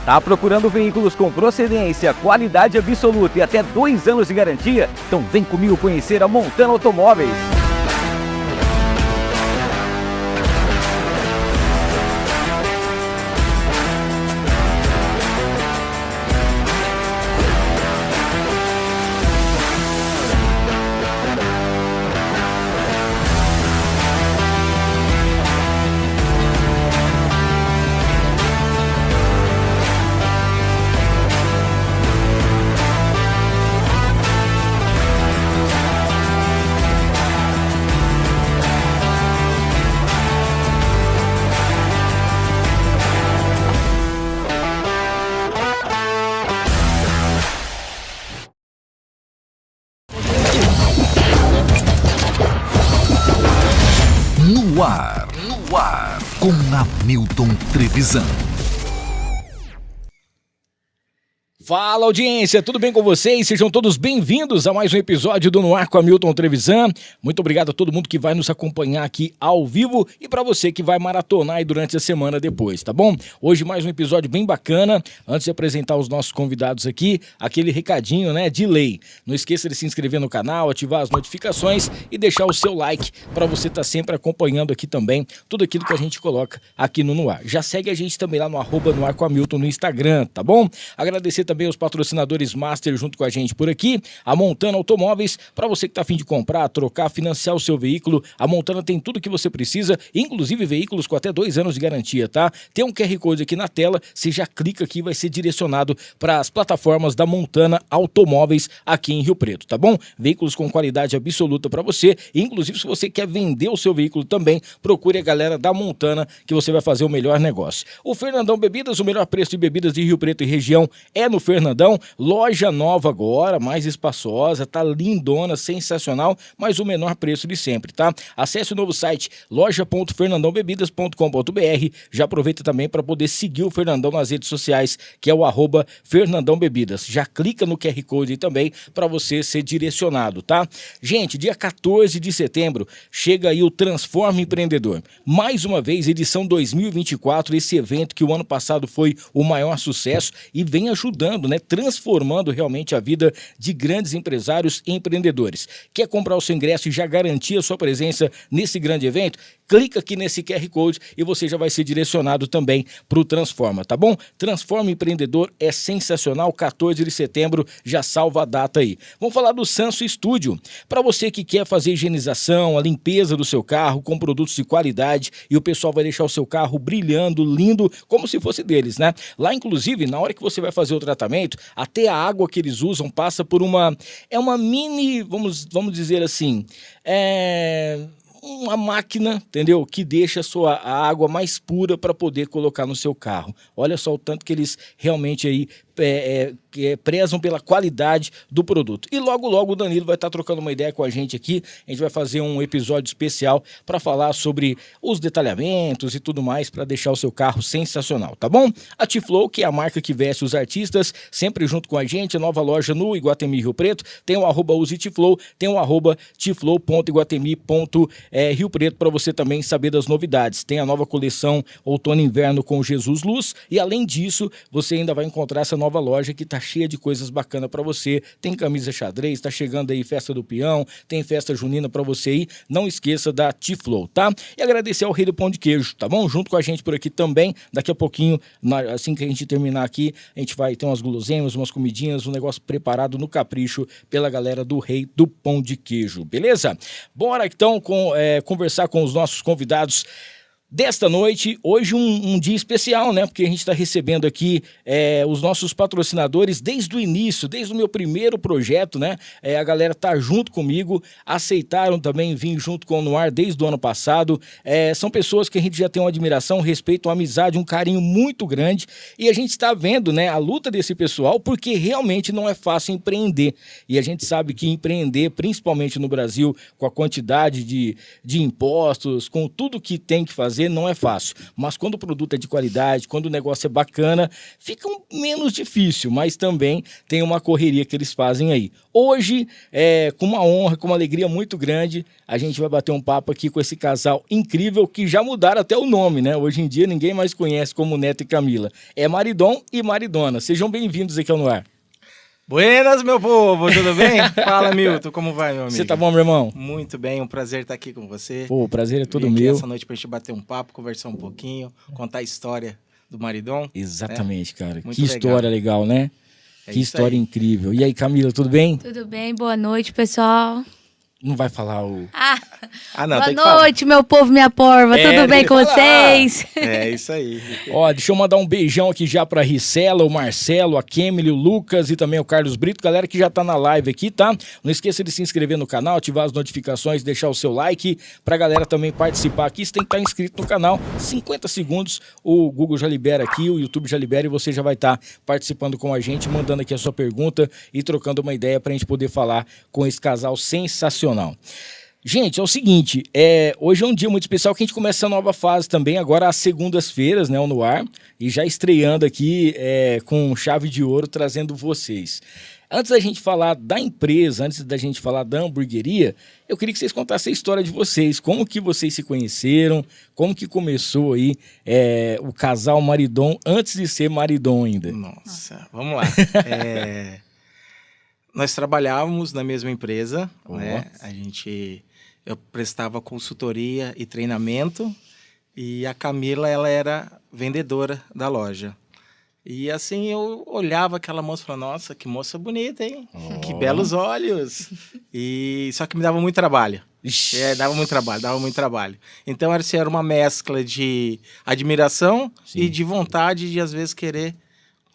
Tá procurando veículos com procedência, qualidade absoluta e até 2 anos de garantia? Então vem comigo conhecer a Montana Automóveis. No ar, com Hamilton Trevisan. Fala, audiência, tudo bem com vocês? Sejam todos bem-vindos a mais um episódio do No Ar com Hamilton Trevisan. Muito obrigado a todo mundo que vai nos acompanhar aqui ao vivo e para você que vai maratonar aí durante a semana depois, tá bom? Hoje mais um episódio bem bacana. Antes de apresentar os nossos convidados aqui, aquele recadinho, né, de lei. Não esqueça de se inscrever no canal, ativar as notificações e deixar o seu like para você estar sempre acompanhando aqui também tudo aquilo que a gente coloca aqui no Ar. Já segue a gente também lá no @noarcomhamilton no Instagram, tá bom? Agradecer também os patrocinadores Master junto com a gente por aqui, a Montana Automóveis, para você que está a fim de comprar, trocar, financiar o seu veículo, a Montana tem tudo que você precisa, inclusive veículos com até 2 anos de garantia, tá? Tem um QR Code aqui na tela, você já clica aqui e vai ser direcionado para as plataformas da Montana Automóveis aqui em Rio Preto, tá bom? Veículos com qualidade absoluta para você, inclusive se você quer vender o seu veículo também, procure a galera da Montana que você vai fazer o melhor negócio. O Fernandão Bebidas, o melhor preço de bebidas de Rio Preto e região é no Fernandão, loja nova agora, mais espaçosa, tá lindona, sensacional, mas o menor preço de sempre, tá? Acesse o novo site loja.fernandãobebidas.com.br, já aproveita também para poder seguir o Fernandão nas redes sociais, que é o @FernandãoBebidas. Já clica no QR Code aí também para você ser direcionado, tá? Gente, dia 14 de setembro, chega aí o Transforma Empreendedor. Mais uma vez, edição 2024, esse evento que o ano passado foi o maior sucesso e vem ajudando, né, transformando realmente a vida de grandes empresários e empreendedores. Quer comprar o seu ingresso e já garantir a sua presença nesse grande evento? Clica aqui nesse QR Code e você já vai ser direcionado também para o Transforma, tá bom? Transforma Empreendedor é sensacional, 14 de setembro, já salva a data aí. Vamos falar do Sanso Estúdio. Para você que quer fazer higienização, a limpeza do seu carro com produtos de qualidade e o pessoal vai deixar o seu carro brilhando, lindo, como se fosse deles, né? Lá, inclusive, na hora que você vai fazer o tratamento, até a água que eles usam passa por uma mini, vamos dizer assim, uma máquina, entendeu? Que deixa a água mais pura para poder colocar no seu carro. Olha só o tanto que eles realmente aí prezam pela qualidade do produto. E logo o Danilo vai estar trocando uma ideia com a gente aqui. A gente vai fazer um episódio especial para falar sobre os detalhamentos e tudo mais para deixar o seu carro sensacional, tá bom? A T-Flow, que é a marca que veste os artistas, sempre junto com a gente, a nova loja no Iguatemi Rio Preto, tem o @useTFlow, tem o @tflow.iguatemi.Rio Preto para você também saber das novidades. Tem a nova coleção Outono e Inverno com Jesus Luz e além disso, você ainda vai encontrar essa nova loja que tá cheia de coisas bacanas para você. Tem camisa xadrez, tá chegando aí festa do peão, tem festa junina para você ir. Não esqueça da T-Flow, tá? E agradecer ao Rei do Pão de Queijo, tá bom? Junto com a gente por aqui também. Daqui a pouquinho, assim que a gente terminar aqui, a gente vai ter umas guloseimas, umas comidinhas, um negócio preparado no capricho pela galera do Rei do Pão de Queijo, beleza? Bora então conversar com os nossos convidados desta noite. Hoje um dia especial, né? Porque a gente está recebendo aqui os nossos patrocinadores desde o início, desde o meu primeiro projeto, né? A galera tá junto comigo, aceitaram também vir junto com o No Ar desde o ano passado. São pessoas que a gente já tem uma admiração, um respeito, uma amizade, um carinho muito grande e a gente está vendo, né, a luta desse pessoal porque realmente não é fácil empreender e a gente sabe que empreender, principalmente no Brasil, com a quantidade de impostos, com tudo que tem que fazer, fazer não é fácil. Mas quando o produto é de qualidade, quando o negócio é bacana, fica menos difícil, mas também tem uma correria que eles fazem aí. Hoje, com uma honra, com uma alegria muito grande, a gente vai bater um papo aqui com esse casal incrível que já mudaram até o nome, né? Hoje em dia ninguém mais conhece como Neto e Camila. É Maridom e Maridona. Sejam bem-vindos aqui ao No Ar. Buenas, meu povo, tudo bem? Fala, Milton, como vai, meu amigo? Você tá bom, meu irmão? Muito bem, um prazer estar aqui com você. Pô, o prazer é todo Vim aqui meu. essa noite pra gente bater um papo, conversar um pouquinho, contar a história do Maridom. Exatamente, cara. Muito Que história legal, né? É Que isso história aí. incrível. E aí, Camila, tudo bem? Tudo bem? Boa noite, pessoal. Não vai falar o... Ah, não, Boa tem que falar. noite, meu povo, minha porva. Tudo bem tem com que falar. vocês? É isso aí. Ó, deixa eu mandar um beijão aqui já pra Ricela, o Marcelo, a Kemily, o Lucas e também o Carlos Brito. Galera que já tá na live aqui, tá? Não esqueça de se inscrever no canal, ativar as notificações, deixar o seu like. Pra galera também participar aqui, você tem que estar inscrito no canal. 50 segundos, o Google já libera aqui, o YouTube já libera e você já vai estar participando com a gente, mandando aqui a sua pergunta e trocando uma ideia pra gente poder falar com esse casal sensacional. Gente, é o seguinte, hoje é um dia muito especial que a gente começa a nova fase também, agora às segundas-feiras, né, No Ar, e já estreando aqui com chave de ouro, trazendo vocês. Antes da gente falar da empresa, antes da gente falar da hamburgueria, eu queria que vocês contassem a história de vocês, como que vocês se conheceram, como que começou aí o casal Maridom, antes de ser Maridom ainda. Nossa, vamos lá. Nós trabalhávamos na mesma empresa, né? Eu prestava consultoria e treinamento e a Camila, ela era vendedora da loja. E assim, eu olhava aquela moça e falava, nossa, que moça bonita, hein? Que belos olhos. Só que me dava muito trabalho. Dava muito trabalho. Então, era uma mescla de admiração e de vontade de, às vezes, querer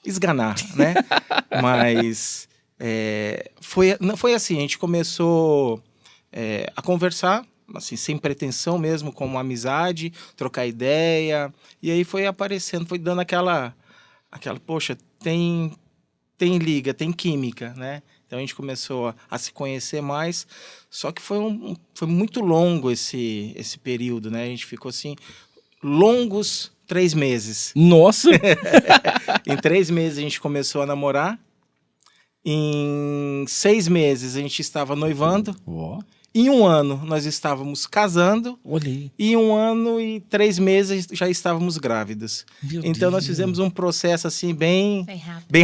esganar, né? Mas foi assim, a gente começou a conversar, assim, sem pretensão mesmo, como uma amizade, trocar ideia. E aí foi aparecendo, foi dando aquela poxa, tem liga, tem química, né? Então a gente começou a se conhecer mais, só que foi muito longo esse período, né? A gente ficou assim, longos 3 meses. Nossa! Em 3 meses a gente começou a namorar, em 6 meses a gente estava noivando, em 1 ano nós estávamos casando, Olhei. e 1 ano e 3 meses já estávamos grávidos. Meu Então nós Deus. fizemos um processo assim bem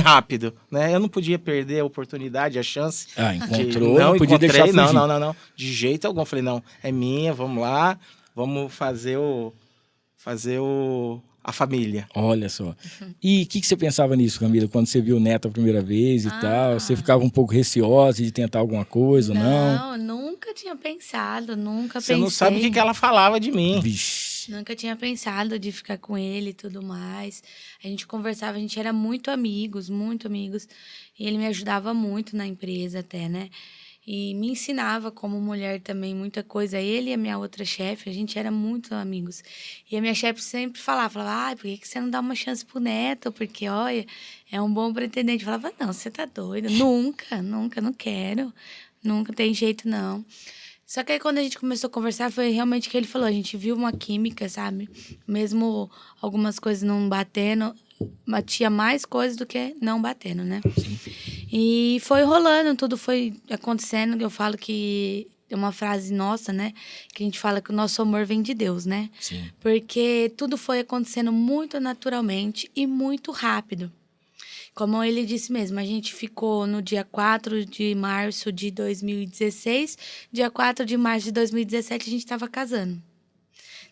rápido, né? Eu não podia perder a oportunidade, a chance. Encontrou, não podia deixar fugir. Não. De jeito algum. Eu falei, não, é minha, vamos lá, vamos fazer a família. Olha só. E o que você pensava nisso, Camila, quando você viu o Neto a primeira vez e tal? Você ficava um pouco receosa de tentar alguma coisa, não? Não, nunca tinha pensado, Você não sabe o que ela falava de mim. Vixe. Nunca tinha pensado de ficar com ele e tudo mais. A gente conversava, a gente era muito amigos. E ele me ajudava muito na empresa até, né? E me ensinava como mulher também muita coisa. Ele e a minha outra chefe, a gente era muito amigos. E a minha chefe sempre falava, por que você não dá uma chance pro Neto? Porque, olha, é um bom pretendente. Eu falava, não, você tá doida. Nunca, não quero. Nunca tem jeito, não. Só que aí quando a gente começou a conversar, foi realmente o que ele falou. A gente viu uma química, sabe? Mesmo algumas coisas não batendo, batia mais coisas do que não batendo, né? Sim. E foi rolando, tudo foi acontecendo. Eu falo que é uma frase nossa, né? Que a gente fala que o nosso amor vem de Deus, né? Sim. Porque tudo foi acontecendo muito naturalmente e muito rápido. Como ele disse mesmo, a gente ficou no dia 4 de março de 2016, dia 4 de março de 2017 a gente estava casando.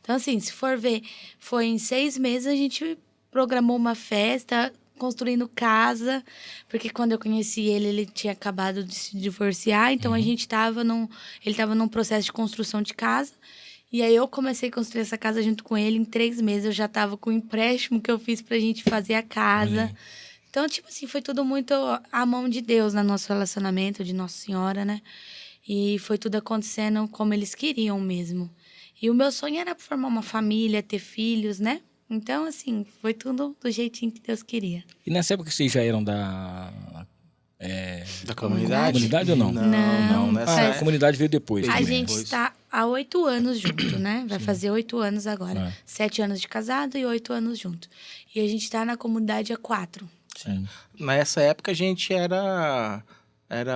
Então, assim, se for ver, foi em 6 meses a gente programou uma festa, construindo casa, porque quando eu conheci ele, ele tinha acabado de se divorciar, então a gente ele estava num processo de construção de casa, e aí eu comecei a construir essa casa junto com ele, em 3 meses eu já estava com o empréstimo que eu fiz pra gente fazer a casa. Então, tipo assim, foi tudo muito a mão de Deus no nosso relacionamento, de Nossa Senhora, né? E foi tudo acontecendo como eles queriam mesmo. E o meu sonho era formar uma família, ter filhos, né? Então, assim, foi tudo do jeitinho que Deus queria. E nessa época vocês já eram Da comunidade? Comunidade ou não? Não. A comunidade veio depois. A também. gente está há 8 anos junto, né? Vai fazer 8 anos agora. 7 anos de casado e 8 anos junto. E a gente está na comunidade há 4. Sim. Nessa época a gente era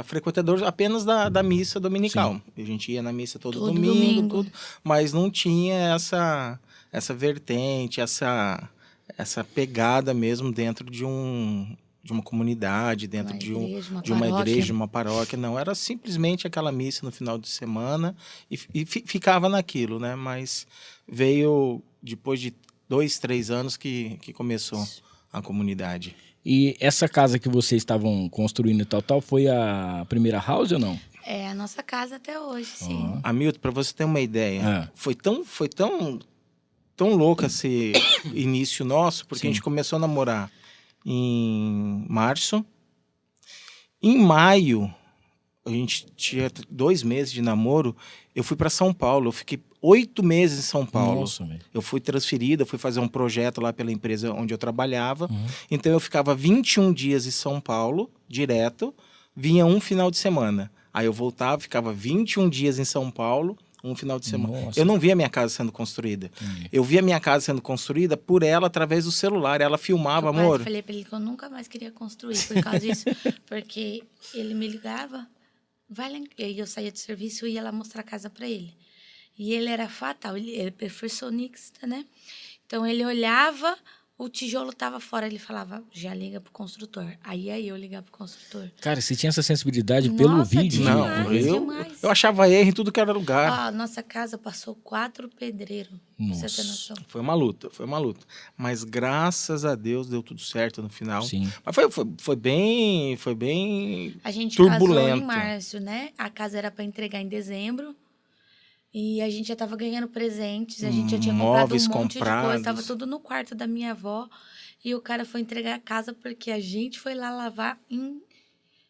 frequentador apenas da missa dominical. A gente ia na missa todo domingo, tudo, mas não tinha essa vertente, essa pegada mesmo dentro de uma comunidade, dentro de uma igreja, de uma paróquia. Não, era simplesmente aquela missa no final de semana e ficava naquilo, né? Mas veio depois de 2, 3 anos que começou a comunidade. E essa casa que vocês estavam construindo e tal, foi a primeira house ou não? É a nossa casa até hoje, sim. Hamilton, para você ter uma ideia, foi tão louco esse início nosso, porque a gente começou a namorar em março. Em maio, a gente tinha 2 meses de namoro, eu fui para São Paulo. Eu fiquei 8 meses em São Paulo. Nossa, velho. Eu fui transferido, fui fazer um projeto lá pela empresa onde eu trabalhava. Então eu ficava 21 dias em São Paulo, direto, vinha um final de semana. Aí eu voltava, ficava 21 dias em São Paulo, um final de semana. Nossa. Eu não via minha casa sendo construída. Eu via minha casa sendo construída por ela através do celular. Ela filmava, amor. Eu falei pra ele que eu nunca mais queria construir por causa disso. Porque ele me ligava, vai lá. E aí eu saía do serviço e ia lá mostrar a casa pra ele. E ele era fatal, ele é perfeccionista, né? Então ele olhava, o tijolo tava fora, ele falava, já liga pro construtor. Aí eu ligava pro construtor. Cara, você tinha essa sensibilidade pelo vídeo? Demais, Não, eu achava erro em tudo que era lugar. A nossa casa passou 4 pedreiros, pra você ter noção. Foi uma luta. Mas graças a Deus deu tudo certo no final. Sim. Mas foi bem A gente turbulento. casou em março, né? A casa era para entregar em dezembro. E a gente já tava ganhando presentes, a gente já tinha comprado Móveis um monte de comprados. coisa. Tava tudo no quarto da minha avó. E o cara foi entregar a casa porque a gente foi lá lavar em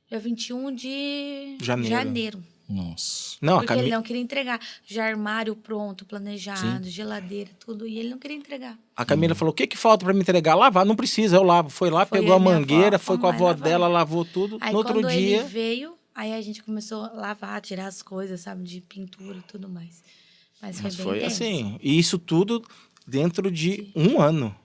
dia 21 de janeiro. Nossa. Não, Porque ele não queria entregar. Já armário pronto, planejado, geladeira, tudo. E ele não queria entregar. A Camila falou, o que falta para me entregar? Lavar, não precisa, eu lavo. Foi lá, pegou a mangueira, foi com a avó dela, lavou tudo. Aí no outro quando dia... ele veio, aí a gente começou a lavar, tirar as coisas, sabe, de pintura e tudo mais. Mas foi bem tenso. assim. E isso tudo dentro de um ano.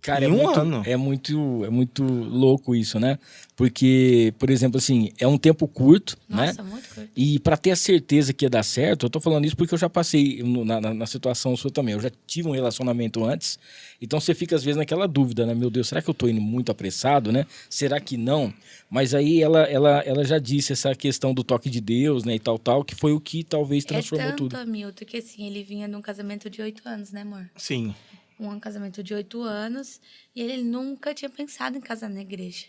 Cara, em ano. É muito louco isso, né? Porque, por exemplo, assim, é um tempo curto, né? Nossa, muito curto. E para ter a certeza que ia dar certo, eu tô falando isso porque eu já passei na situação sua também. Eu já tive um relacionamento antes, então você fica às vezes naquela dúvida, né? Meu Deus, será que eu tô indo muito apressado, né? Será que não? Mas aí ela já disse essa questão do toque de Deus, né? E tal, que foi o que talvez transformou tudo. Hamilton, que assim, ele vinha de um casamento de 8 anos, né, amor? Sim. Um casamento de 8 anos e ele nunca tinha pensado em casar na igreja.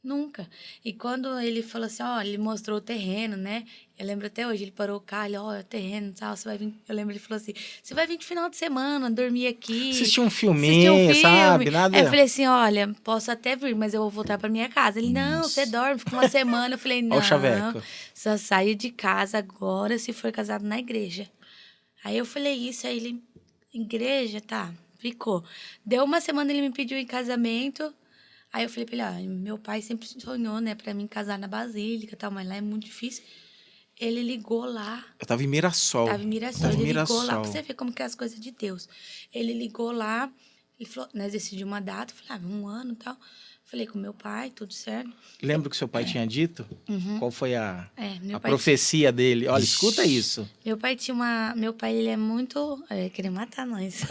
Nunca. E quando ele falou assim, ele mostrou o terreno, né? Eu lembro até hoje, ele parou o carro, o terreno e tal, você vai vir... Eu lembro, ele falou assim, você vai vir de final de semana, dormir aqui. Assistir um filminho, sabe? Nada. Aí eu falei assim, olha, posso até vir, mas eu vou voltar pra minha casa. Ele, não, você dorme, fica uma semana. Eu falei, não, Olha o chaveco. só saio de casa agora se for casado na igreja. Aí eu falei isso, aí ele, igreja, tá... Ficou. Deu uma semana, ele me pediu em casamento. Aí eu falei pra ele, meu pai sempre sonhou, né, pra mim casar na Basílica e tal, mas lá é muito difícil. Ele ligou lá. Eu tava em Mirassol. Ele ligou lá, pra você ver como que é as coisas de Deus. Ele ligou lá, ele falou, nós decidimos uma data, eu falei, 1 ano e tal. Falei com meu pai, tudo certo. Lembra o que seu pai tinha dito? Qual foi a profecia dele? Olha, escuta isso. Meu pai, ele é muito... Ele queria matar nós.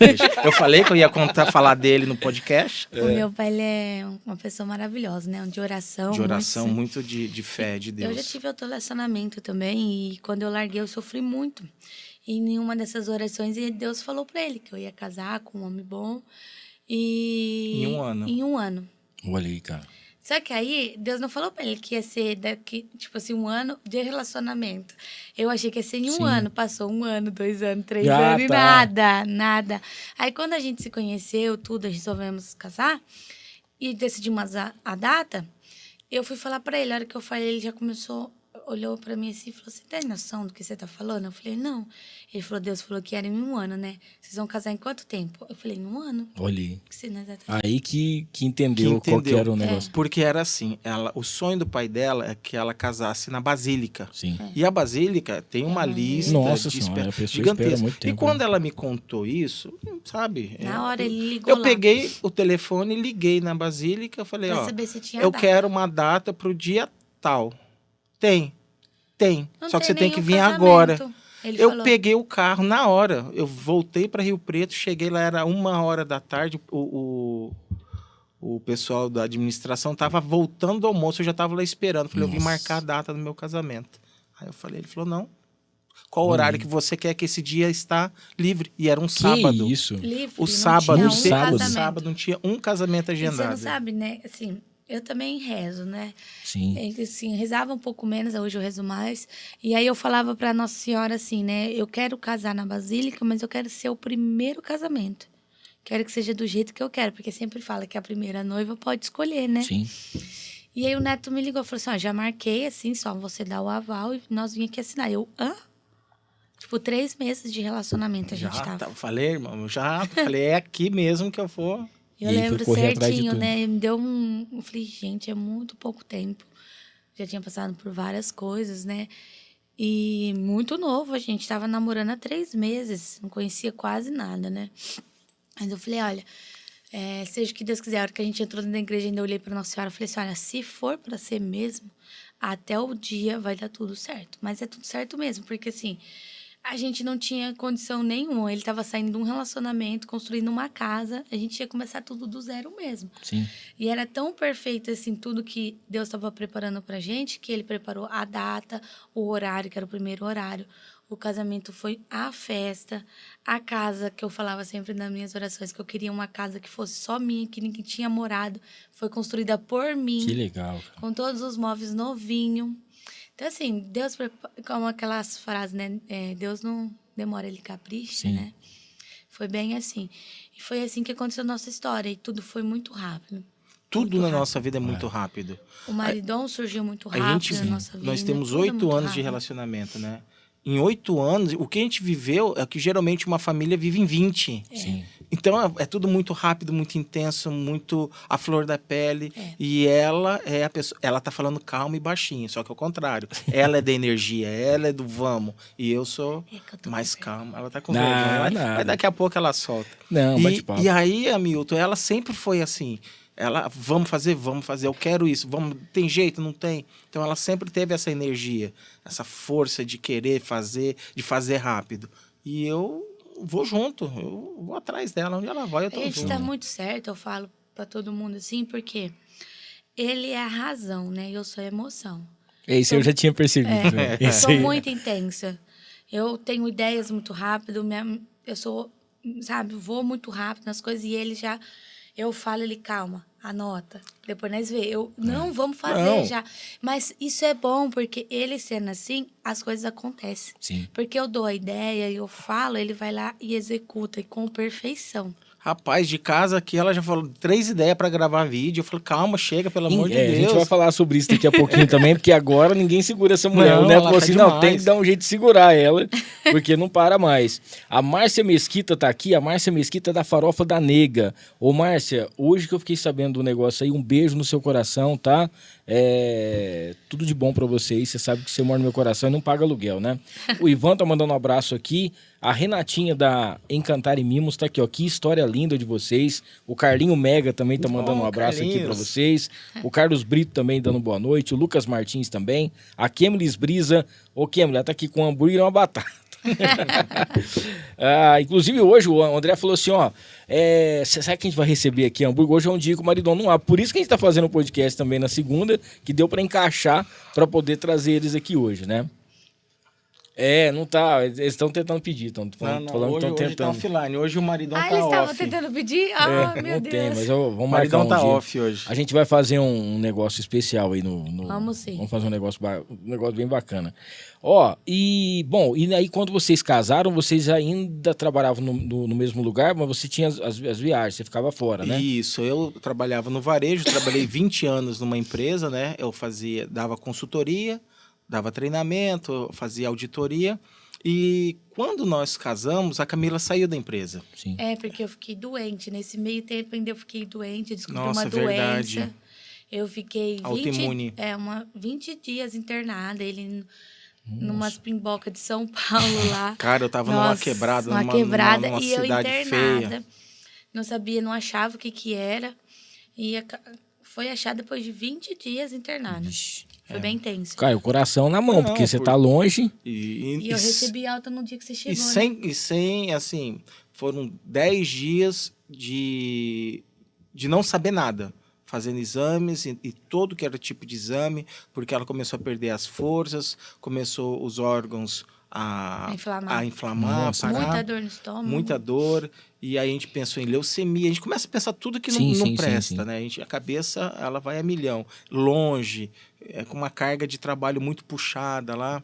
Eu falei que eu ia falar dele no podcast. O meu pai, ele é uma pessoa maravilhosa, né? De oração. De oração, muito de fé, de Deus. Eu já tive outro relacionamento também e quando eu larguei, eu sofri muito. E em nenhuma dessas orações, Deus falou pra ele que eu ia casar com um homem bom. E... Em um ano. Olha aí, cara. Só que aí, Deus não falou pra ele que ia ser daqui, tipo assim, 1 ano de relacionamento. Eu achei que ia ser em um ano. Passou 1 ano, 2 anos, 3 anos e nada. Aí, quando a gente se conheceu, tudo, resolvemos casar e decidimos a data, eu fui falar pra ele. A hora que eu falei, ele já começou olhou pra mim assim e falou, você tem noção do que você tá falando? Eu falei, não. Ele falou, Deus falou que era em 1 ano, né? Vocês vão casar em quanto tempo? Eu falei, em 1 ano. Olha aí. Exatamente. Aí que entendeu qual que era o negócio. Porque era assim, o sonho do pai dela é que ela casasse na Basílica. Sim. E a Basílica tem uma lista Nossa de senhora, espera a pessoa gigantesca. espera muito tempo, E quando né? ela me contou isso, sabe? Na hora ele ligou Eu lá. peguei o telefone, liguei na Basílica, falei, Pra ó, saber se tinha eu data. quero uma data pro dia tal. Tem. Não Só que você tem nenhum que vir casamento. agora. Ele Eu falou. peguei o carro na hora. Eu voltei para Rio Preto, cheguei lá, era 1h da tarde. O pessoal da administração estava voltando do almoço, eu já estava lá esperando. Falei, eu vim marcar a data do meu casamento. Aí eu falei, ele falou, não. Qual horário que você quer que esse dia está livre? E era um sábado. Que isso? Livre, O não sábado, tinha sábado não tinha um casamento E você agendado. não sabe, né? Assim, eu também rezo, né? Sim. Assim, rezava um pouco menos, hoje eu rezo mais. E aí eu falava pra Nossa Senhora assim, né? Eu quero casar na Basílica, mas eu quero ser o primeiro casamento. Quero que seja do jeito que eu quero, porque sempre fala que a primeira noiva pode escolher, né? Sim. E aí o Neto me ligou e falou assim, ó, já marquei, assim, só você dá o aval e nós vim aqui assinar. Eu, hã? Tipo, 3 meses de relacionamento a gente tava. Falei, irmão, falei, é aqui mesmo que eu for. E Eu aí foi lembro correr atrás de certinho, tudo. né? Me deu Eu falei, gente, é muito pouco tempo. Já tinha passado por várias coisas, né? E muito novo, a gente tava namorando há 3 meses. Não conhecia quase nada, né? Mas eu falei, olha, seja o que Deus quiser. A hora que a gente entrou dentro da igreja, ainda olhei pra Nossa Senhora e falei assim, olha, se for pra ser mesmo, até o dia vai dar tudo certo. Mas é tudo certo mesmo, porque assim... A gente não tinha condição nenhuma. Ele estava saindo de um relacionamento, construindo uma casa. A gente ia começar tudo do zero mesmo. Sim. E era tão perfeito, assim, tudo que Deus estava preparando pra gente, que ele preparou a data, o horário, que era o primeiro horário. O casamento foi a festa. A casa, que eu falava sempre nas minhas orações, que eu queria uma casa que fosse só minha, que ninguém tinha morado. Foi construída por mim. Que legal, cara. Com todos os móveis novinhos. Então, assim, Deus, como aquelas frases, né? Deus não demora, ele capricha, Sim. né? Foi bem assim. E foi assim que aconteceu a nossa história. E tudo foi muito rápido. Tudo Muito na rápido. nossa vida é muito rápido. O maridão surgiu muito A rápido gente, na nossa vida. nós temos tudo é 8 muito anos de rápido. relacionamento, né? Em 8 anos, o que a gente viveu é que geralmente uma família vive em 20. Sim. Então é tudo muito rápido, muito intenso, muito à flor da pele. E ela é a pessoa. Ela tá falando calma e baixinho, só que ao contrário. Ela é da energia, ela é do vamos. E eu sou É que eu tô mais com calmo. Ela tá com Não, vergonha. nada. Mas daqui a pouco ela solta. Não, bate papo. E aí, Hamilton, ela sempre foi assim. Ela, vamos fazer, eu quero isso, tem jeito, não tem? Então ela sempre teve essa energia, essa força de querer fazer, de fazer rápido. E eu vou junto, eu vou atrás dela, onde ela vai, eu tô A gente junto. tá muito certo, eu falo pra todo mundo assim, porque ele é a razão, né? Eu sou a emoção. Esse eu já tinha percebido. né? Eu Esse sou aí. muito intensa. Eu tenho ideias muito rápido, eu sou, sabe, vou muito rápido nas coisas e ele já... Eu falo, ele, calma, anota. Depois nós vê. Não, vamos fazer Não. já. Mas isso é bom, porque ele sendo assim, as coisas acontecem. Sim. Porque eu dou a ideia, eu falo, ele vai lá e executa, e com perfeição. Rapaz, de casa aqui, ela já falou 3 ideias pra gravar vídeo. Eu falei, calma, chega, pelo amor de A Deus. gente vai falar sobre isso daqui a pouquinho também, porque agora ninguém segura essa mulher. Não, O Neto ela falou tá assim, não, tem demais. que dar um jeito de segurar ela, porque não para mais. A Márcia Mesquita tá aqui, a Márcia Mesquita da Farofa da Nega. Ô, Márcia, hoje que eu fiquei sabendo do negócio aí, um beijo no seu coração, tá? Tudo de bom pra vocês, você sabe que você mora no meu coração e não paga aluguel, né? O Ivan tá mandando um abraço aqui, a Renatinha da Encantar e Mimos tá aqui, ó, que história linda de vocês. O Carlinho Mega também tá mandando um abraço aqui pra Carlinhos. vocês. O Carlos Brito também dando boa noite, o Lucas Martins também, a Kemilis Brisa. Ô, Kemily, ela tá aqui com um hambúrguer e uma batata. Inclusive hoje o André falou assim, ó, sabe que a gente vai receber aqui hambúrguer? Hoje é um dia que o maridão não abre, por isso que a gente tá fazendo o podcast também na segunda, que deu pra encaixar pra poder trazer eles aqui hoje, né? Não tá, eles estão tentando pedir, estão falando que hoje, estão hoje tá tentando. offline, hoje o maridão Ah, tá eles estavam off. tentando pedir? Ah, meu não Deus. tem, mas vamos O marcar maridão um tá dia. off hoje. A gente vai fazer um negócio especial aí no... Vamos sim. Vamos fazer um negócio bem bacana. Ó, e aí quando vocês casaram, vocês ainda trabalhavam no mesmo lugar, mas você tinha as viagens, você ficava fora, né? Isso, eu trabalhava no varejo, trabalhei 20 anos numa empresa, né? Eu dava consultoria, dava treinamento, fazia auditoria. E quando nós casamos, a Camila saiu da empresa. Sim. Porque eu fiquei doente. Nesse meio tempo ainda eu fiquei doente, descobri Nossa, uma doença. verdade. Eu fiquei Autoimune. 20 dias internada. Ele numas pimbocas de São Paulo lá. Cara, eu tava numa quebrada, numa e eu cidade internada. feia. Não sabia, não achava o que era. E foi achar depois de 20 dias internada. Foi bem tenso. Cara, o coração na mão, porque você tá longe. E eu recebi alta no dia que você chegou, E sem, assim, foram 10 dias de não saber nada. Fazendo exames e todo que era tipo de exame, porque ela começou a perder as forças, começou os órgãos a inflamar, Nossa, parar. muita dor no estômago. Muita dor. E aí a gente pensou em leucemia. A gente começa a pensar tudo que não presta, né? A cabeça, ela vai a milhão. Longe, com uma carga de trabalho muito puxada lá.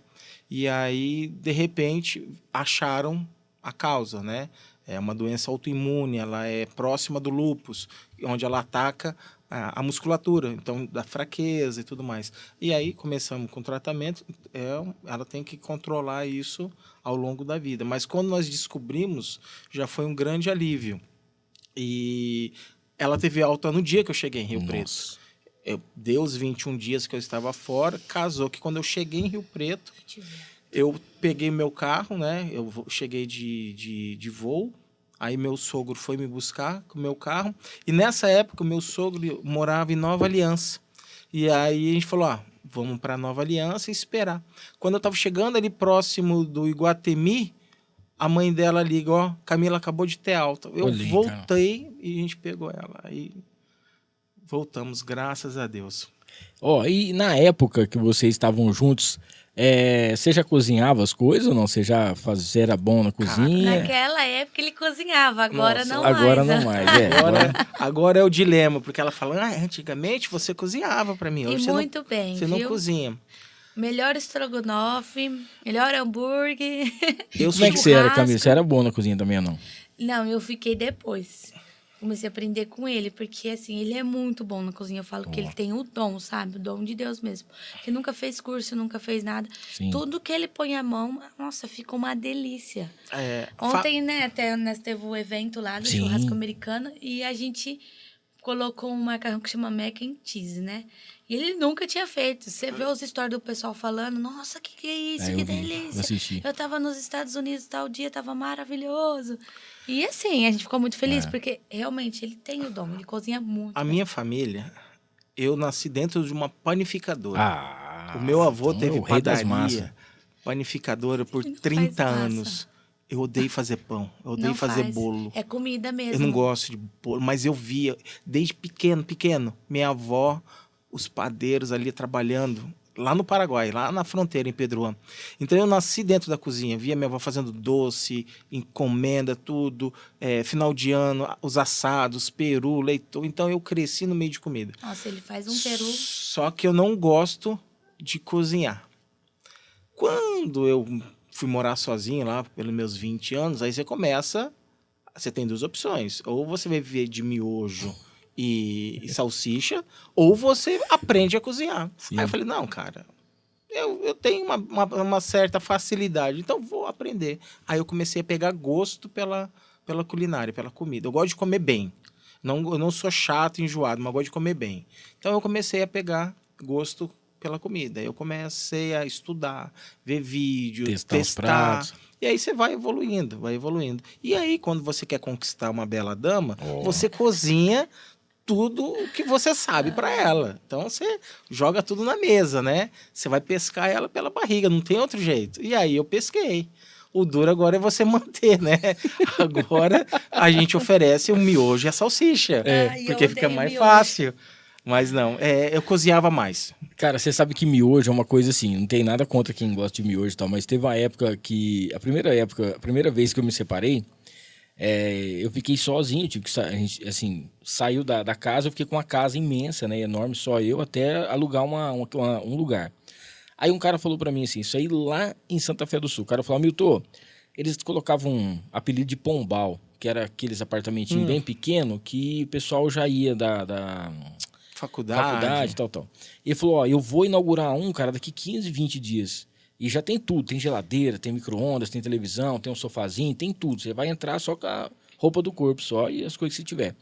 E aí, de repente, acharam a causa, né? É uma doença autoimune, ela é próxima do lúpus, onde ela ataca a musculatura, então da fraqueza e tudo mais. E aí começamos com o tratamento, ela tem que controlar isso ao longo da vida. Mas quando nós descobrimos, já foi um grande alívio. E ela teve alta no dia que eu cheguei em Rio Preto. Deu os 21 dias que eu estava fora, casou que quando eu cheguei em Rio Preto, eu peguei meu carro, né? Eu cheguei de voo. Aí meu sogro foi me buscar com o meu carro. E nessa época, o meu sogro morava em Nova Aliança. E aí a gente falou, vamos para Nova Aliança e esperar. Quando eu estava chegando ali próximo do Iguatemi, a mãe dela liga, Camila acabou de ter alta. Eu voltei e a gente pegou ela. Aí voltamos, graças a Deus. E na época que vocês estavam juntos, você já cozinhava as coisas ou não? Você era bom na cozinha? Naquela época ele cozinhava, agora não mais. Agora não mais, Agora é o dilema, porque ela fala, antigamente você cozinhava pra mim. Hoje você não cozinha. Melhor estrogonofe, melhor hambúrguer. Como é que você era, Camila? Você era bom na cozinha também ou não? Não, eu fiquei depois. Comecei a aprender com ele, porque assim, ele é muito bom na cozinha. Eu falo que ele tem o dom, sabe? O dom de Deus mesmo. Que nunca fez curso, nunca fez nada. Sim. Tudo que ele põe a mão, nossa, ficou uma delícia. Ontem, né, até nós teve o evento lá do churrasco americano e a gente colocou um macarrão que chama mac and cheese, né? E ele nunca tinha feito. Você vê os stories do pessoal falando, nossa, que é isso? Que delícia. Eu tava nos Estados Unidos tal dia, tava maravilhoso. E assim, a gente ficou muito feliz, porque realmente ele tem o dom, ele cozinha muito. A minha família, eu nasci dentro de uma panificadora. O meu avô teve padaria, panificadora por 30 anos. Eu odeio fazer pão, eu odeio fazer bolo. É comida mesmo. Eu não gosto de bolo, mas eu via, desde pequeno, minha avó, os padeiros ali trabalhando, lá no Paraguai, lá na fronteira, em Pedroã. Então, eu nasci dentro da cozinha, via minha avó fazendo doce, encomenda, tudo, final de ano, os assados, peru, leitão. Então, eu cresci no meio de comida. Nossa, ele faz um peru. Só que eu não gosto de cozinhar. Quando eu fui morar sozinho lá, pelos meus 20 anos, aí você tem duas opções. Ou você vai viver de miojo e salsicha, ou você aprende a cozinhar. Sim. Aí eu falei, não, cara, eu tenho uma certa facilidade, então vou aprender. Aí eu comecei a pegar gosto pela culinária, pela comida. Eu gosto de comer bem. Eu não sou chato, enjoado, mas eu gosto de comer bem. Então eu comecei a pegar gosto pela comida. Eu comecei a estudar, ver vídeo, testar. E aí você vai evoluindo. E aí, quando você quer conquistar uma bela dama, você cozinha tudo o que você sabe para ela. Então, você joga tudo na mesa, né? Você vai pescar ela pela barriga, não tem outro jeito. E aí, eu pesquei. O duro agora é você manter, né? Agora, a gente oferece o miojo e a salsicha. Porque fica mais fácil. Mas não, eu cozinhava mais. Cara, você sabe que miojo é uma coisa assim, não tem nada contra quem gosta de miojo e tal, mas teve uma época que, a primeira vez que eu me separei, eu fiquei sozinho, tive que a gente, assim, saiu da casa, eu fiquei com uma casa imensa, né, enorme, só eu, até alugar um lugar. Aí um cara falou pra mim assim, isso aí lá em Santa Fé do Sul, o cara falou, Milton, eles colocavam um apelido de pombal, que era aqueles apartamentinhos bem pequenos, que o pessoal já ia Faculdade. tal. Ele falou, ó, eu vou inaugurar um, cara, daqui 15, 20 dias. E já tem tudo, tem geladeira, tem micro-ondas, tem televisão, tem um sofazinho, tem tudo. Você vai entrar só com a roupa do corpo só e as coisas que você tiver.